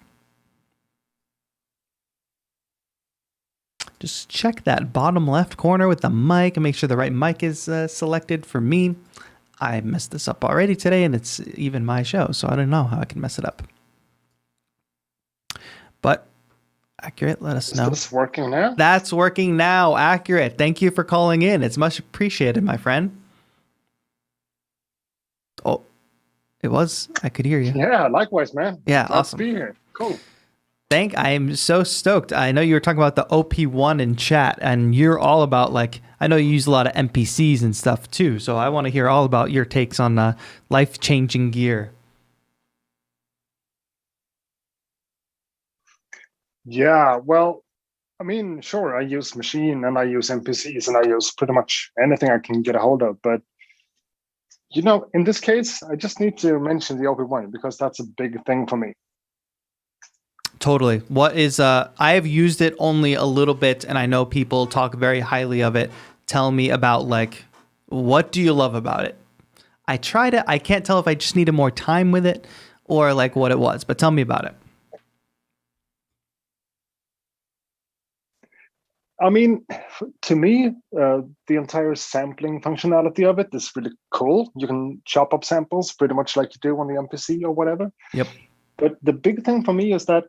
Just check that bottom left corner with the mic and make sure the right mic is selected for me. I messed this up already today, and it's even my show, so I don't know how I can mess it up. But Accurate, let us know. Is this working now? That's working now. Accurate. Thank you for calling in. It's much appreciated, my friend. Oh, It was. I could hear you. Yeah, likewise, man. Yeah, Glad awesome. to be here. Cool. I am so stoked. I know you were talking about the OP1 in chat, and you're all about like, I know you use a lot of NPCs and stuff too. So I want to hear all about your takes on life-changing gear. Yeah, well, I mean, sure, I use machine and I use NPCs and I use pretty much anything I can get a hold of. But, in this case, I just need to mention the OP1 because that's a big thing for me. Totally. What is I have used it only a little bit, and I know people talk very highly of it. Tell me about like, what do you love about it? I tried it. I can't tell if I just needed more time with it or like what it was, but tell me about it. I mean, to me, the entire sampling functionality of it is really cool. You can chop up samples pretty much like you do on the MPC or whatever. Yep. But the big thing for me is that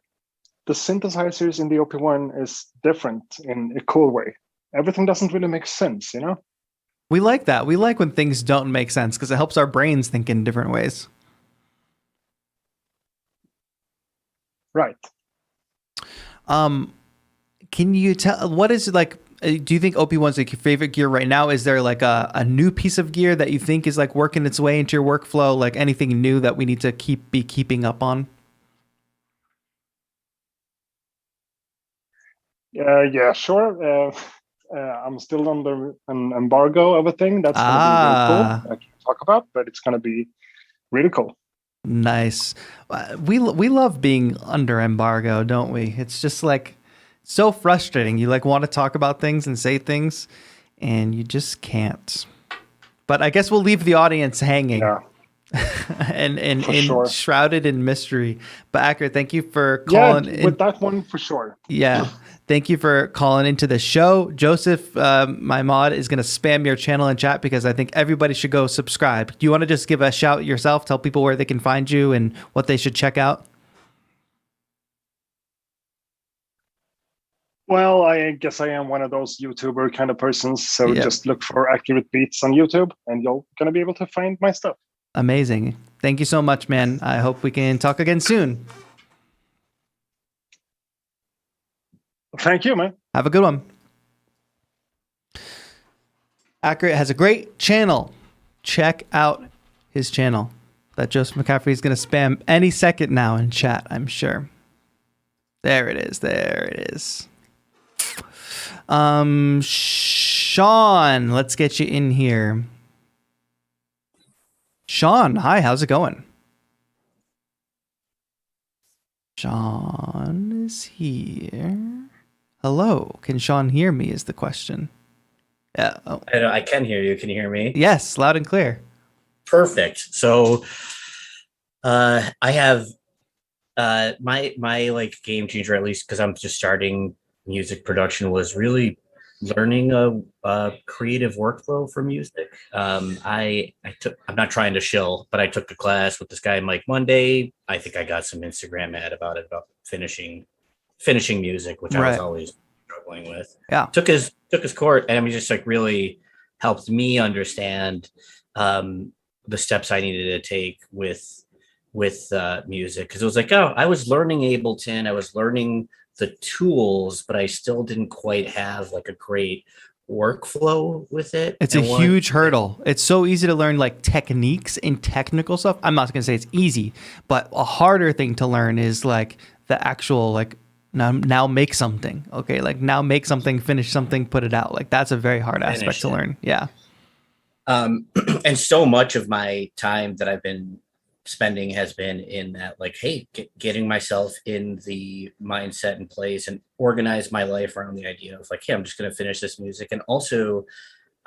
the synthesizers in the OP1 is different in a cool way. Everything doesn't really make sense, We like that. We like when things don't make sense because it helps our brains think in different ways. Right. Can you tell what is it like? Do you think OP1's like your favorite gear right now? Is there like a new piece of gear that you think is like working its way into your workflow? Like anything new that we need to be keeping up on? Yeah, sure. I'm still under an embargo of a thing that's going to be really cool. I can't talk about, but it's going to be really cool. Nice. We love being under embargo, don't we? It's just like so frustrating. You like want to talk about things and say things, and you just can't. But I guess we'll leave the audience hanging. Yeah. and sure. Shrouded in mystery. But Acker, thank you for calling. Yeah, with that one for sure. Yeah. Thank you for calling into the show. Joseph, my mod, is going to spam your channel in chat because I think everybody should go subscribe. Do you want to just give a shout yourself? Tell people where they can find you and what they should check out? Well, I guess I am one of those YouTuber kind of persons. So just look for Accurate Beats on YouTube and you're going to be able to find my stuff. Amazing. Thank you so much, man. I hope we can talk again soon. Thank you, man. Have a good one. Accurate has a great channel. Check out his channel that Joseph McCaffrey is going to spam any second now in chat, I'm sure. There it is. There it is. Sean, let's get you in here. Sean, hi, how's it going? Sean is here. Hello, can Sean hear me is the question. Yeah. Oh. I can hear you. Can you hear me? Yes, loud and clear. Perfect. So I have my like game changer, at least because I'm just starting music production, was really learning a creative workflow for music. I'm not trying to shill, but I took a class with this guy Mike Monday. I think I got some Instagram ad about it, about finishing music, which I was always struggling with. Yeah. Took his course, and I mean, just like really helped me understand the steps I needed to take with music, because it was like, oh, I was learning Ableton, I was learning the tools, but I still didn't quite have like a great workflow with it. It's a huge hurdle. It's so easy to learn like techniques and technical stuff. I'm not going to say it's easy, but a harder thing to learn is like the actual like now make something. Okay, like now make something, finish something, put it out. Like that's a very hard aspect to learn. Yeah. And so much of my time that I've been spending has been in that, like, hey, getting myself in the mindset and place and organize my life around the idea of like, hey, I'm just going to finish this music. And also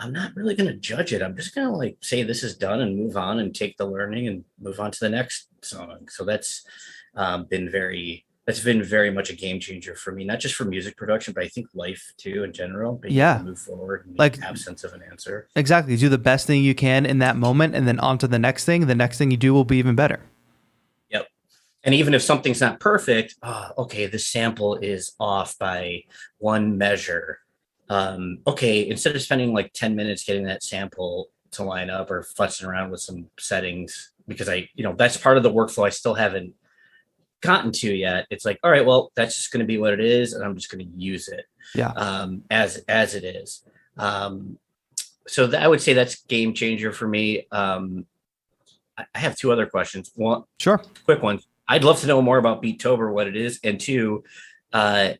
I'm not really going to judge it. I'm just going to like say this is done and move on and take the learning and move on to the next song. So that's been very much a game changer for me, not just for music production, but I think life too in general. Being able to move forward and like absence of an answer. Exactly. Do the best thing you can in that moment, and then on to the next thing. The next thing you do will be even better. Yep. And even if something's not perfect, okay, the sample is off by one measure. Okay, instead of spending like 10 minutes getting that sample to line up or futzing around with some settings because that's part of the workflow I still haven't gotten to yet. It's like, all right, well, that's just going to be what it is, and I'm just going to use it as it is. So I would say that's game changer for me. I have two other questions. One, sure, quick ones. I'd love to know more about Beattober, what it is, and two, where's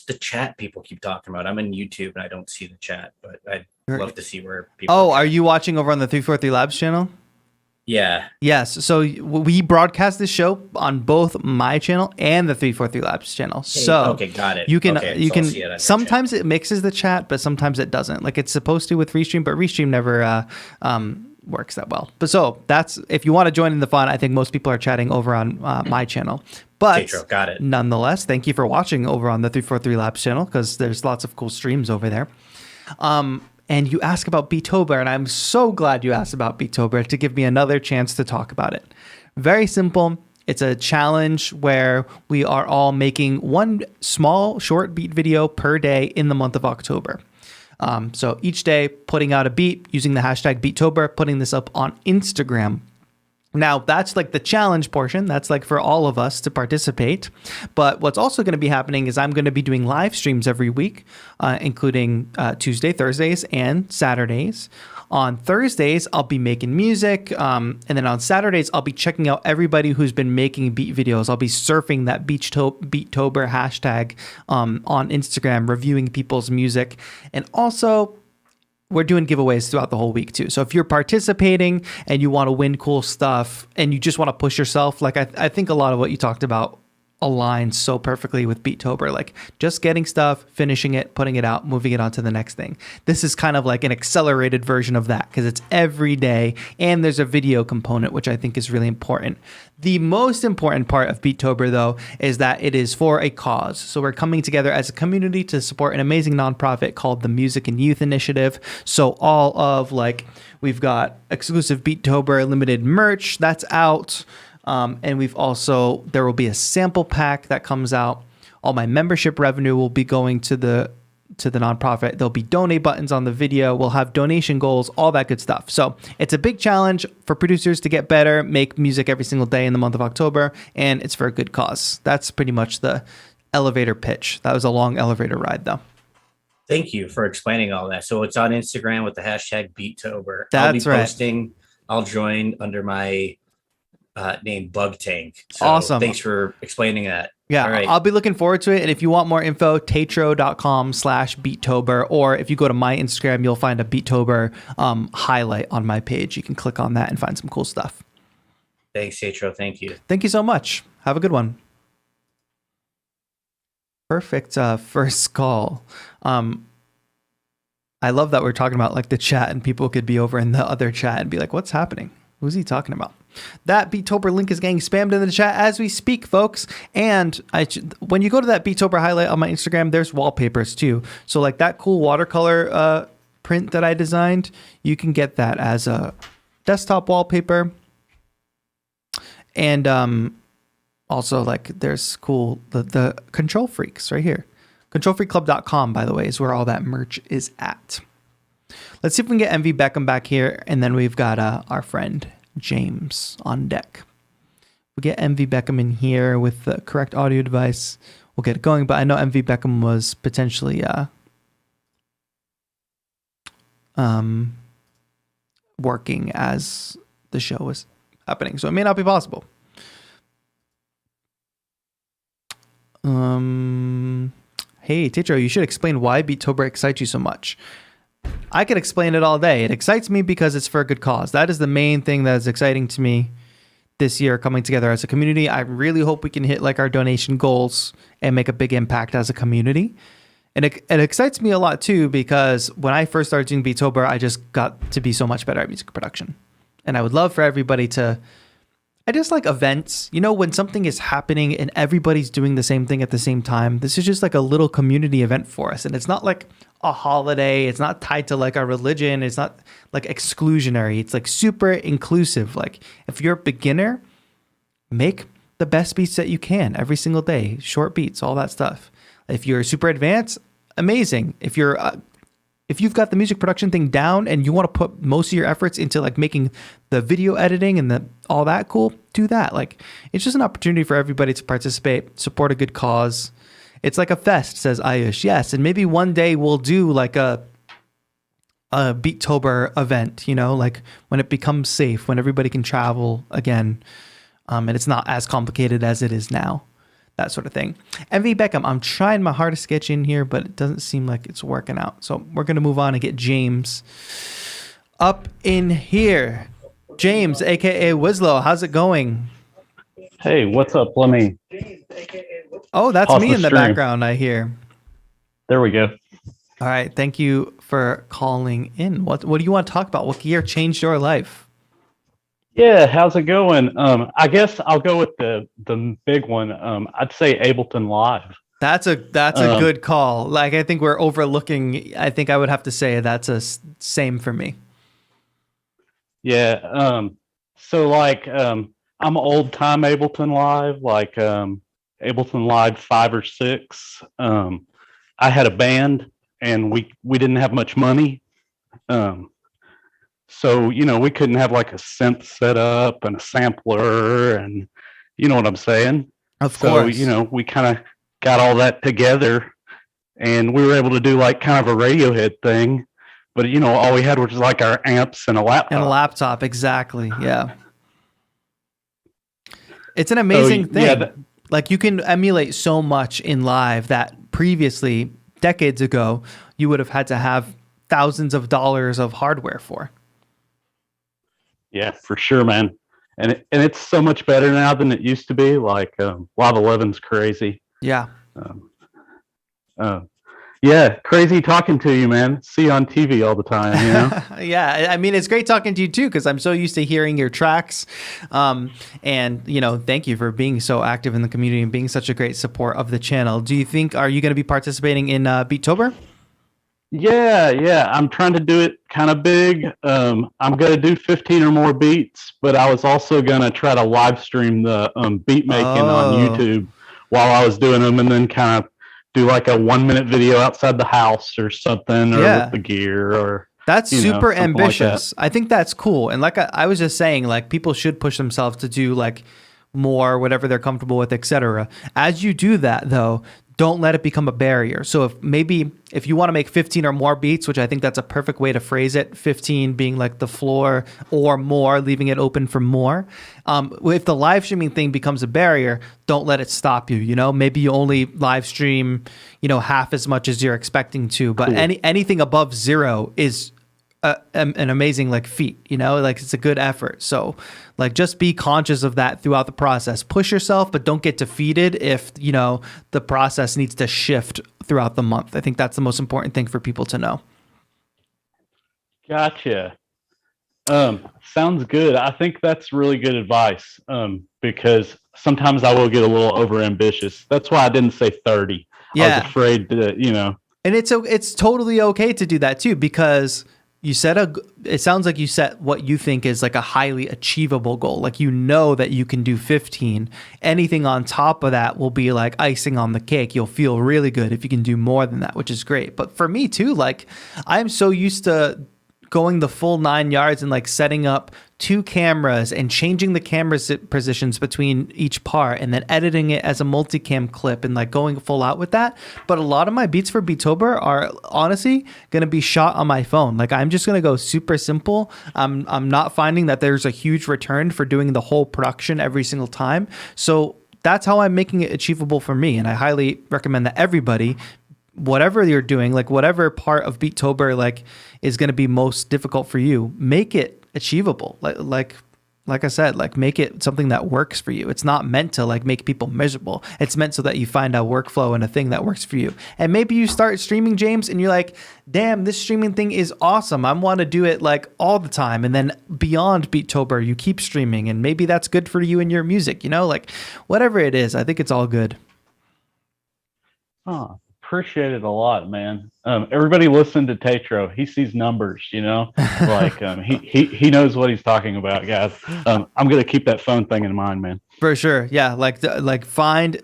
the chat people keep talking about? I'm in YouTube and I don't see the chat, but I'd love to see where people. Oh, are you watching over on the 343 Labs channel? Yeah. Yes. So we broadcast this show on both my channel and the 343 Labs channel. So okay, got it. You can it sometimes it mixes the chat, but sometimes it doesn't. Like it's supposed to with Restream, but Restream never works that well. But so that's if you want to join in the fun. I think most people are chatting over on my channel. But TAETRO, got it. Nonetheless, thank you for watching over on the 343 Labs channel because there's lots of cool streams over there. And you ask about Beattober, and I'm so glad you asked about Beattober to give me another chance to talk about it. Very simple. It's a challenge where we are all making one small short beat video per day in the month of October. So each day putting out a beat using the hashtag Beattober, putting this up on Instagram. Now, that's like the challenge portion. That's like for all of us to participate. But what's also going to be happening is I'm going to be doing live streams every week, including Tuesday, Thursdays, and Saturdays. On Thursdays, I'll be making music. And then on Saturdays, I'll be checking out everybody who's been making beat videos. I'll be surfing that Beattober hashtag on Instagram, reviewing people's music. And also, we're doing giveaways throughout the whole week too. So if you're participating and you want to win cool stuff and you just want to push yourself, like I think a lot of what you talked about aligns so perfectly with Beattober, like just getting stuff, finishing it, putting it out, moving it on to the next thing. This is kind of like an accelerated version of that because it's every day and there's a video component, which I think is really important. The most important part of Beattober, though, is that it is for a cause. So we're coming together as a community to support an amazing nonprofit called the Music and Youth Initiative. So all of we've got exclusive Beattober limited merch that's out. And there will be a sample pack that comes out. All my membership revenue will be going to the nonprofit. There'll be donate buttons on the video. We'll have donation goals, all that good stuff. So it's a big challenge for producers to get better, make music every single day in the month of October, and it's for a good cause. That's pretty much the elevator pitch. That was a long elevator ride, though. Thank you for explaining all that. So it's on Instagram with the hashtag Beattober. That's right. I'll be posting. I'll join under my name Bug Tank. So awesome. Thanks for explaining that. Yeah, right. I'll be looking forward to it. And if you want more info, taetro.com/Beattober, or if you go to my Instagram, you'll find a Beattober highlight on my page. You can click on that and find some cool stuff. Thanks, TAETRO. Thank you. Thank you so much. Have a good one. Perfect first call. I love that we're talking about like the chat and people could be over in the other chat and be like, what's happening? Who's he talking about? That Beattober link is getting spammed in the chat as we speak, folks. And when you go to that Beattober highlight on my Instagram, there's wallpapers too. So like that cool watercolor print that I designed, you can get that as a desktop wallpaper. And also like there's cool, the Control Freaks right here. ControlFreakClub.com, by the way, is where all that merch is at. Let's see if we can get MV Beckham back here. And then we've got our friend James on deck. We get MV Beckham in here with the correct audio device. We'll get it going. But I know MV Beckham was potentially working as the show was happening. So it may not be possible. Hey, TAETRO, you should explain why Beattober excites you so much. I could explain it all day. It excites me because it's for a good cause. That is the main thing that is exciting to me this year, coming together as a community. I really hope we can hit like our donation goals and make a big impact as a community. And it excites me a lot too, because when I first started doing Beattober, I just got to be so much better at music production. And I would love for everybody to, I just like events, you know, when something is happening and everybody's doing the same thing at the same time. This is just like a little community event for us. And it's not like a holiday. It's not tied to like our religion. It's not like exclusionary. It's like super inclusive. Like if you're a beginner, make the best beats that you can every single day. Short beats, all that stuff. If you're super advanced, amazing. If you're if you've got the music production thing down and you want to put most of your efforts into like making the video editing and all that cool, do that. Like, it's just an opportunity for everybody to participate, support a good cause. It's like a fest, says Ayush. Yes, and maybe one day we'll do like a Beattober event, you know, like when it becomes safe, when everybody can travel again, and it's not as complicated as it is now, that sort of thing. MV Beckham, I'm trying my hardest to get you in here, but it doesn't seem like it's working out. So we're going to move on and get James up in here. James, aka Wislow, how's it going? Hey, what's up? Let me. Oh, that's pause me in the stream. background, I hear. There we go. All right, thank you for calling in. What do you want to talk about? What year changed your life? Yeah, how's it going? I guess I'll go with the big one. I'd say Ableton Live. That's a good call. Like, I think we're overlooking. I think I would have to say that's a same for me. Yeah. So like, I'm old time Ableton Live, like Ableton Live 5 or 6. I had a band and we didn't have much money. So, you know, we couldn't have like a synth set up and a sampler and you know what I'm saying? Of course. So, you know, we kind of got all that together and we were able to do like kind of a Radiohead thing. But, you know, all we had was like our amps and a laptop. And a laptop, exactly. Yeah. It's an amazing thing. Yeah, like, you can emulate so much in live that previously, decades ago, you would have had to have thousands of dollars of hardware for. Yeah, for sure, man. And it's so much better now than it used to be. Like Live 11's crazy. Yeah. Yeah, crazy talking to you, man. See you on TV all the time, you know? Yeah, I mean, it's great talking to you too, because I'm so used to hearing your tracks. And, you know, thank you for being so active in the community and being such a great support of the channel. Do you think, are you going to be participating in Beattober? Yeah. I'm trying to do it kind of big. I'm going to do 15 or more beats, but I was also going to try to live stream the beat making on YouTube while I was doing them, and then kind of do like a 1-minute video outside the house or something, or with the gear, or that's super ambitious. Like that. I think that's cool. And like I was just saying, like, people should push themselves to do like more, whatever they're comfortable with, etc. As you do that, though, don't let it become a barrier. So if you want to make 15 or more beats, which I think that's a perfect way to phrase it, 15 being like the floor, or more, leaving it open for more. If the live streaming thing becomes a barrier, don't let it stop you. You know, maybe you only live stream, you know, half as much as you're expecting to, but anything above 0 is an amazing like feat, you know, like it's a good effort. So like, just be conscious of that throughout the process. Push yourself, but don't get defeated if, you know, the process needs to shift throughout the month. I think that's the most important thing for people to know. Gotcha. Sounds good. I think that's really good advice, because sometimes I will get a little over ambitious. That's why I didn't say 30. Yeah. I was afraid to, you know. And it's totally okay to do that too, because you it sounds like you set what you think is like a highly achievable goal. Like, you know that you can do 15. Anything on top of that will be like icing on the cake. You'll feel really good if you can do more than that, which is great. But for me too, like, I'm so used to going the full 9 yards and like setting up 2 cameras and changing the camera positions between each part and then editing it as a multicam clip and like going full out with that. But a lot of my beats for Beattober are honestly going to be shot on my phone. Like, I'm just going to go super simple. I'm not finding that there's a huge return for doing the whole production every single time. So that's how I'm making it achievable for me. And I highly recommend that everybody, whatever you're doing, like whatever part of Beattober like is going to be most difficult for you, make it achievable. Like I said, like, make it something that works for you. It's not meant to like make people miserable. It's meant so that you find a workflow and a thing that works for you. And maybe you start streaming, James, and you're like, damn, this streaming thing is awesome. I want to do it like all the time. And then beyond Beattober, you keep streaming, and maybe that's good for you and your music, you know, like whatever it is, I think it's all good. Oh, appreciate it a lot, man. Everybody listen to TAETRO. He sees numbers, you know, like he knows what he's talking about, guys. I'm gonna keep that phone thing in mind, man. For sure, yeah. Like find.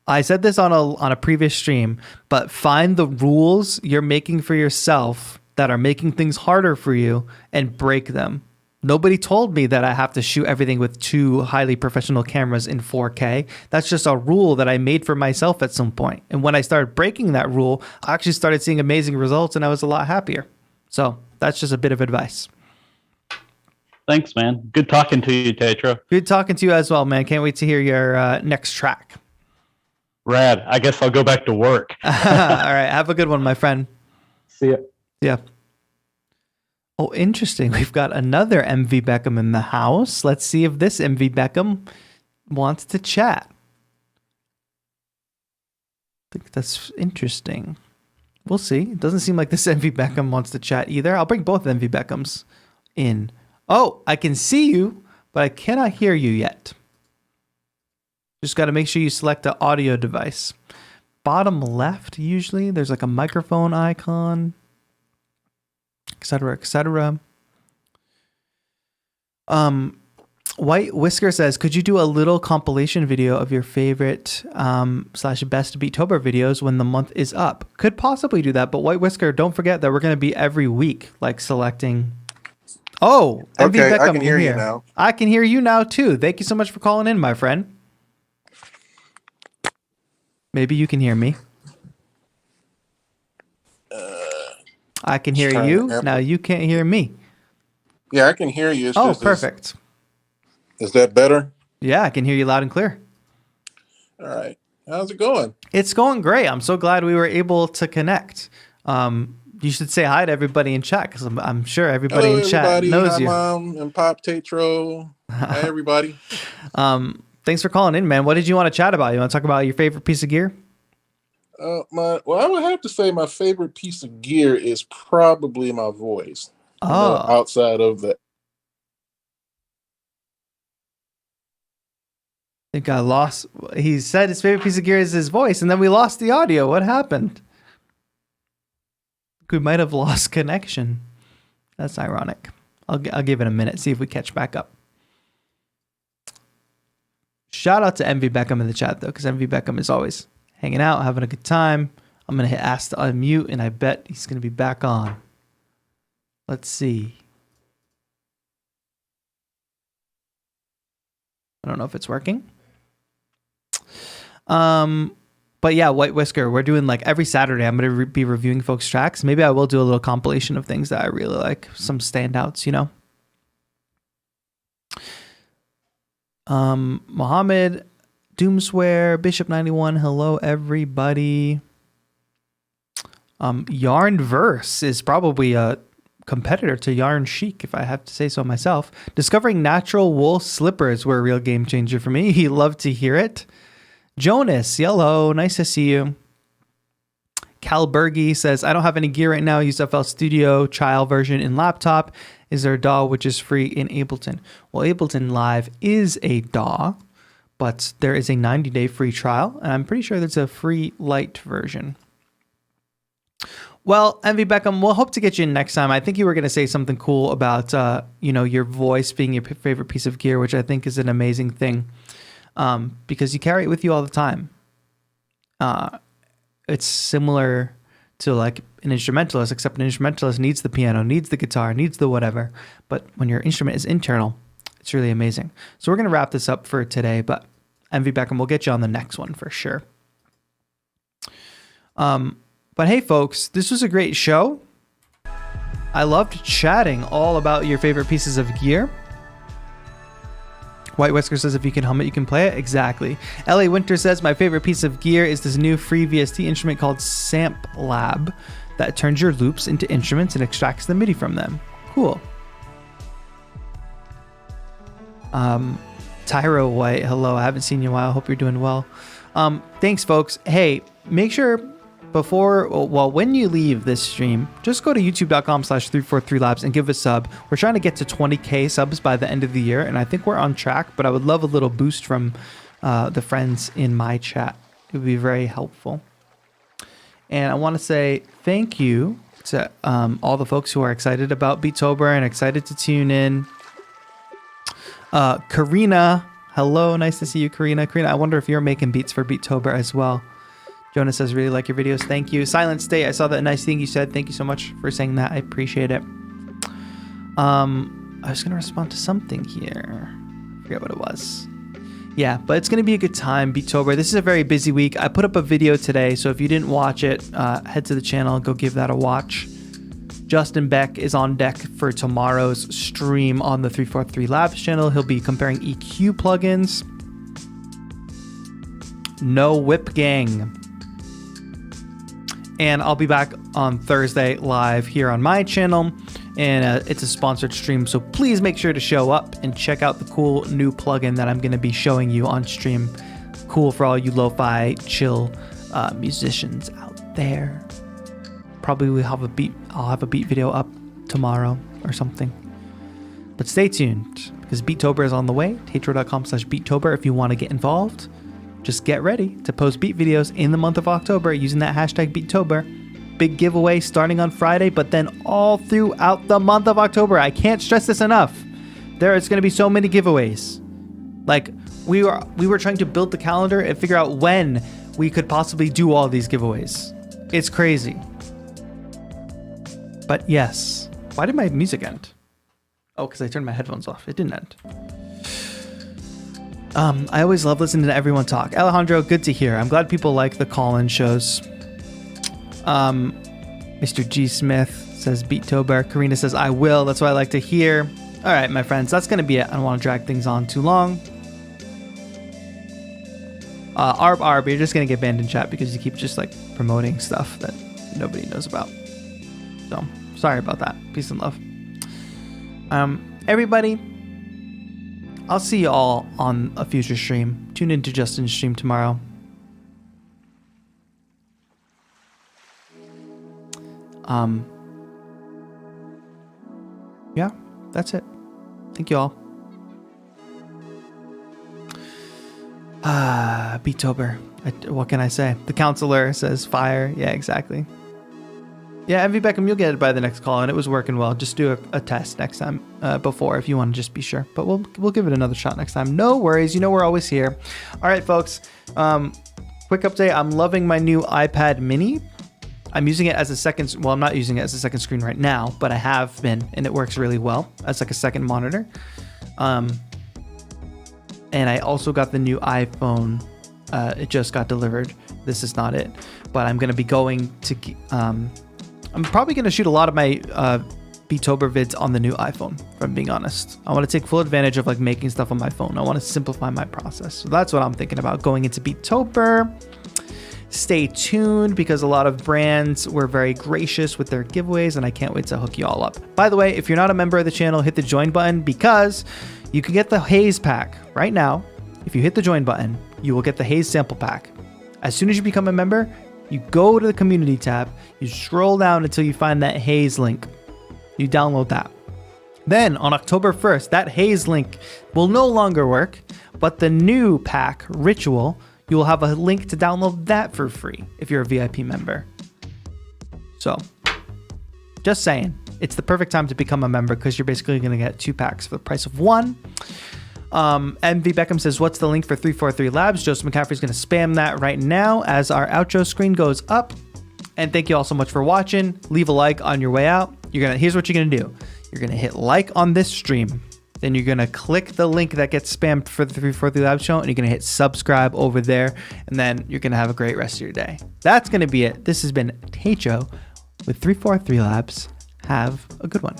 I said this on a previous stream, but find the rules you're making for yourself that are making things harder for you and break them. Nobody told me that I have to shoot everything with 2 highly professional cameras in 4K. That's just a rule that I made for myself at some point. And when I started breaking that rule, I actually started seeing amazing results and I was a lot happier. So that's just a bit of advice. Thanks, man. Good talking to you, TAETRO. Good talking to you as well, man. Can't wait to hear your next track. Rad. I guess I'll go back to work. All right. Have a good one, my friend. See ya. Yeah. Oh, interesting. We've got another MV Beckham in the house. Let's see if this MV Beckham wants to chat. I think that's interesting. We'll see. It doesn't seem like this MV Beckham wants to chat either. I'll bring both MV Beckhams in. Oh, I can see you, but I cannot hear you yet. Just got to make sure you select the audio device. Bottom left, usually, there's like a microphone icon, etc., etc. White Whisker says, could you do a little compilation video of your favorite / best Beattober videos when the month is up? Could possibly do that, but White Whisker, don't forget that we're going to be every week, like selecting. Oh, MV okay, Beckham I can hear you now. I can hear you now too. Thank you so much for calling in, my friend. Maybe you can hear me. I can hear you. Now you can't hear me. Yeah, I can hear you. It's oh, just, perfect. Is that better? Yeah, I can hear you loud and clear. All right. How's it going? It's going great. I'm so glad we were able to connect. You should say hi to everybody in chat because I'm sure everybody Hello, in chat knows hi, you. Mom and Pop TAETRO. Hi, everybody. Thanks for calling in, man. What did you want to chat about? You want to talk about your favorite piece of gear? I would have to say my favorite piece of gear is probably my voice. Oh. Outside of that. I think I lost. He said his favorite piece of gear is his voice, and then we lost the audio. What happened? We might have lost connection. That's ironic. I'll give it a minute, see if we catch back up. Shout out to MV Beckham in the chat, though, because MV Beckham is always hanging out, having a good time. I'm going to hit ask to unmute, and I bet he's going to be back on. Let's see. I don't know if it's working. But yeah, White Whisker, we're doing like every Saturday. I'm going to be reviewing folks' tracks. Maybe I will do a little compilation of things that I really like. Some standouts, you know. Mohammed, Doomswear, Bishop 91. Hello, everybody. Yarn Verse is probably a competitor to Yarn Chic, if I have to say so myself. Discovering natural wool slippers were a real game changer for me. He loved to hear it. Jonas, hello, nice to see you. Cal Berge says, I don't have any gear right now. Use FL Studio trial version in laptop. Is there a DAW which is free in Ableton? Well, Ableton Live is a DAW, but there is a 90-day free trial, and I'm pretty sure there's a free light version. Well, MV Beckham, we'll hope to get you in next time. I think you were going to say something cool about, your voice being your favorite piece of gear, which I think is an amazing thing. Because you carry it with you all the time. It's similar to like an instrumentalist, except an instrumentalist needs the piano, needs the guitar, needs the whatever. But when your instrument is internal, it's really amazing. So we're going to wrap this up for today, but MV Beckham, we'll get you on the next one for sure. But hey, folks, this was a great show. I loved chatting all about your favorite pieces of gear. White Whisker says, if you can hum it, you can play it. Exactly. LA Winter says, my favorite piece of gear is this new free VST instrument called Samp Lab that turns your loops into instruments and extracts the MIDI from them. Cool. Tyro White, hello. I haven't seen you in a while. Hope you're doing well. Thanks, folks. Hey, make sure when you leave this stream, just go to youtube.com/343labs and give a sub. We're trying to get to 20K subs by the end of the year, and I think we're on track, but I would love a little boost from the friends in my chat. It would be very helpful. And I want to say thank you to all the folks who are excited about Beattober and excited to tune in. Karina, hello. Nice to see you, Karina. Karina, I wonder if you're making beats for Beattober as well. Jonas says, really like your videos. Thank you. Silent State, I saw that nice thing you said. Thank you so much for saying that. I appreciate it. I was going to respond to something here. I forget what it was. Yeah, but it's going to be a good time. Beattober. This is a very busy week. I put up a video today, so if you didn't watch it, head to the channel, go give that a watch. Justin Beck is on deck for tomorrow's stream on the 343 Labs channel. He'll be comparing EQ plugins. No Whip Gang. And I'll be back on Thursday live here on my channel. And it's a sponsored stream, so please make sure to show up and check out the cool new plugin that I'm going to be showing you on stream. Cool for all you lo-fi chill musicians out there. Probably I'll have a beat video up tomorrow or something. But stay tuned, because Beattober is on the way. TAETRO.com/Beattober if you want to get involved. Just get ready to post beat videos in the month of October using that hashtag Beattober. Big giveaway starting on Friday, but then all throughout the month of October. I can't stress this enough. There is going to be so many giveaways. Like, we were trying to build the calendar and figure out when we could possibly do all these giveaways. It's crazy. But yes. Why did my music end? Oh, because I turned my headphones off. It didn't end. I always love listening to everyone talk. Alejandro, good to hear. I'm glad people like the call-in shows. Mr. G. Smith says Beattober. Karina says I will. That's what I like to hear. All right, my friends, that's going to be it. I don't want to drag things on too long. Arb, you're just going to get banned in chat because you keep just like promoting stuff that nobody knows about. So sorry about that. Peace and love. Everybody, I'll see you all on a future stream. Tune into Justin's stream tomorrow. Yeah, that's it. Thank you all. Beattober. What can I say? The counselor says fire. Yeah, exactly. Yeah, MV Beckham, you'll get it by the next call, and it was working well. Just do a test next time before if you want to just be sure. But we'll give it another shot next time. No worries. You know we're always here. All right, folks. Quick update. I'm loving my new iPad mini. I'm using it as a second. Well, I'm not using it as a second screen right now, but I have been, and it works really well as like a second monitor. And I also got the new iPhone. It just got delivered. This is not it, but I'm going to be going to. I'm probably going to shoot a lot of my Beattober vids on the new iPhone, if I'm being honest. I want to take full advantage of like making stuff on my phone. I want to simplify my process. So that's what I'm thinking about going into Beattober. Stay tuned because a lot of brands were very gracious with their giveaways, and I can't wait to hook you all up. By the way, if you're not a member of the channel, hit the join button because you can get the Haze pack right now. If you hit the join button, you will get the Haze sample pack. As soon as you become a member, you go to the community tab, you scroll down until you find that Haze link. You download that. Then on October 1st, that Haze link will no longer work, but the new pack, Ritual, you will have a link to download that for free if you're a VIP member. So, just saying, it's the perfect time to become a member because you're basically going to get 2 packs for the price of 1. MV Beckham says, what's the link for 343 Labs? Joseph McCaffrey's going to spam that right now as our outro screen goes up. And thank you all so much for watching. Leave a like on your way out. Here's what you're going to do. You're going to hit like on this stream. Then you're going to click the link that gets spammed for the 343 Labs show, and you're going to hit subscribe over there, and then you're going to have a great rest of your day. That's going to be it. This has been TAETRO with 343 Labs. Have a good one.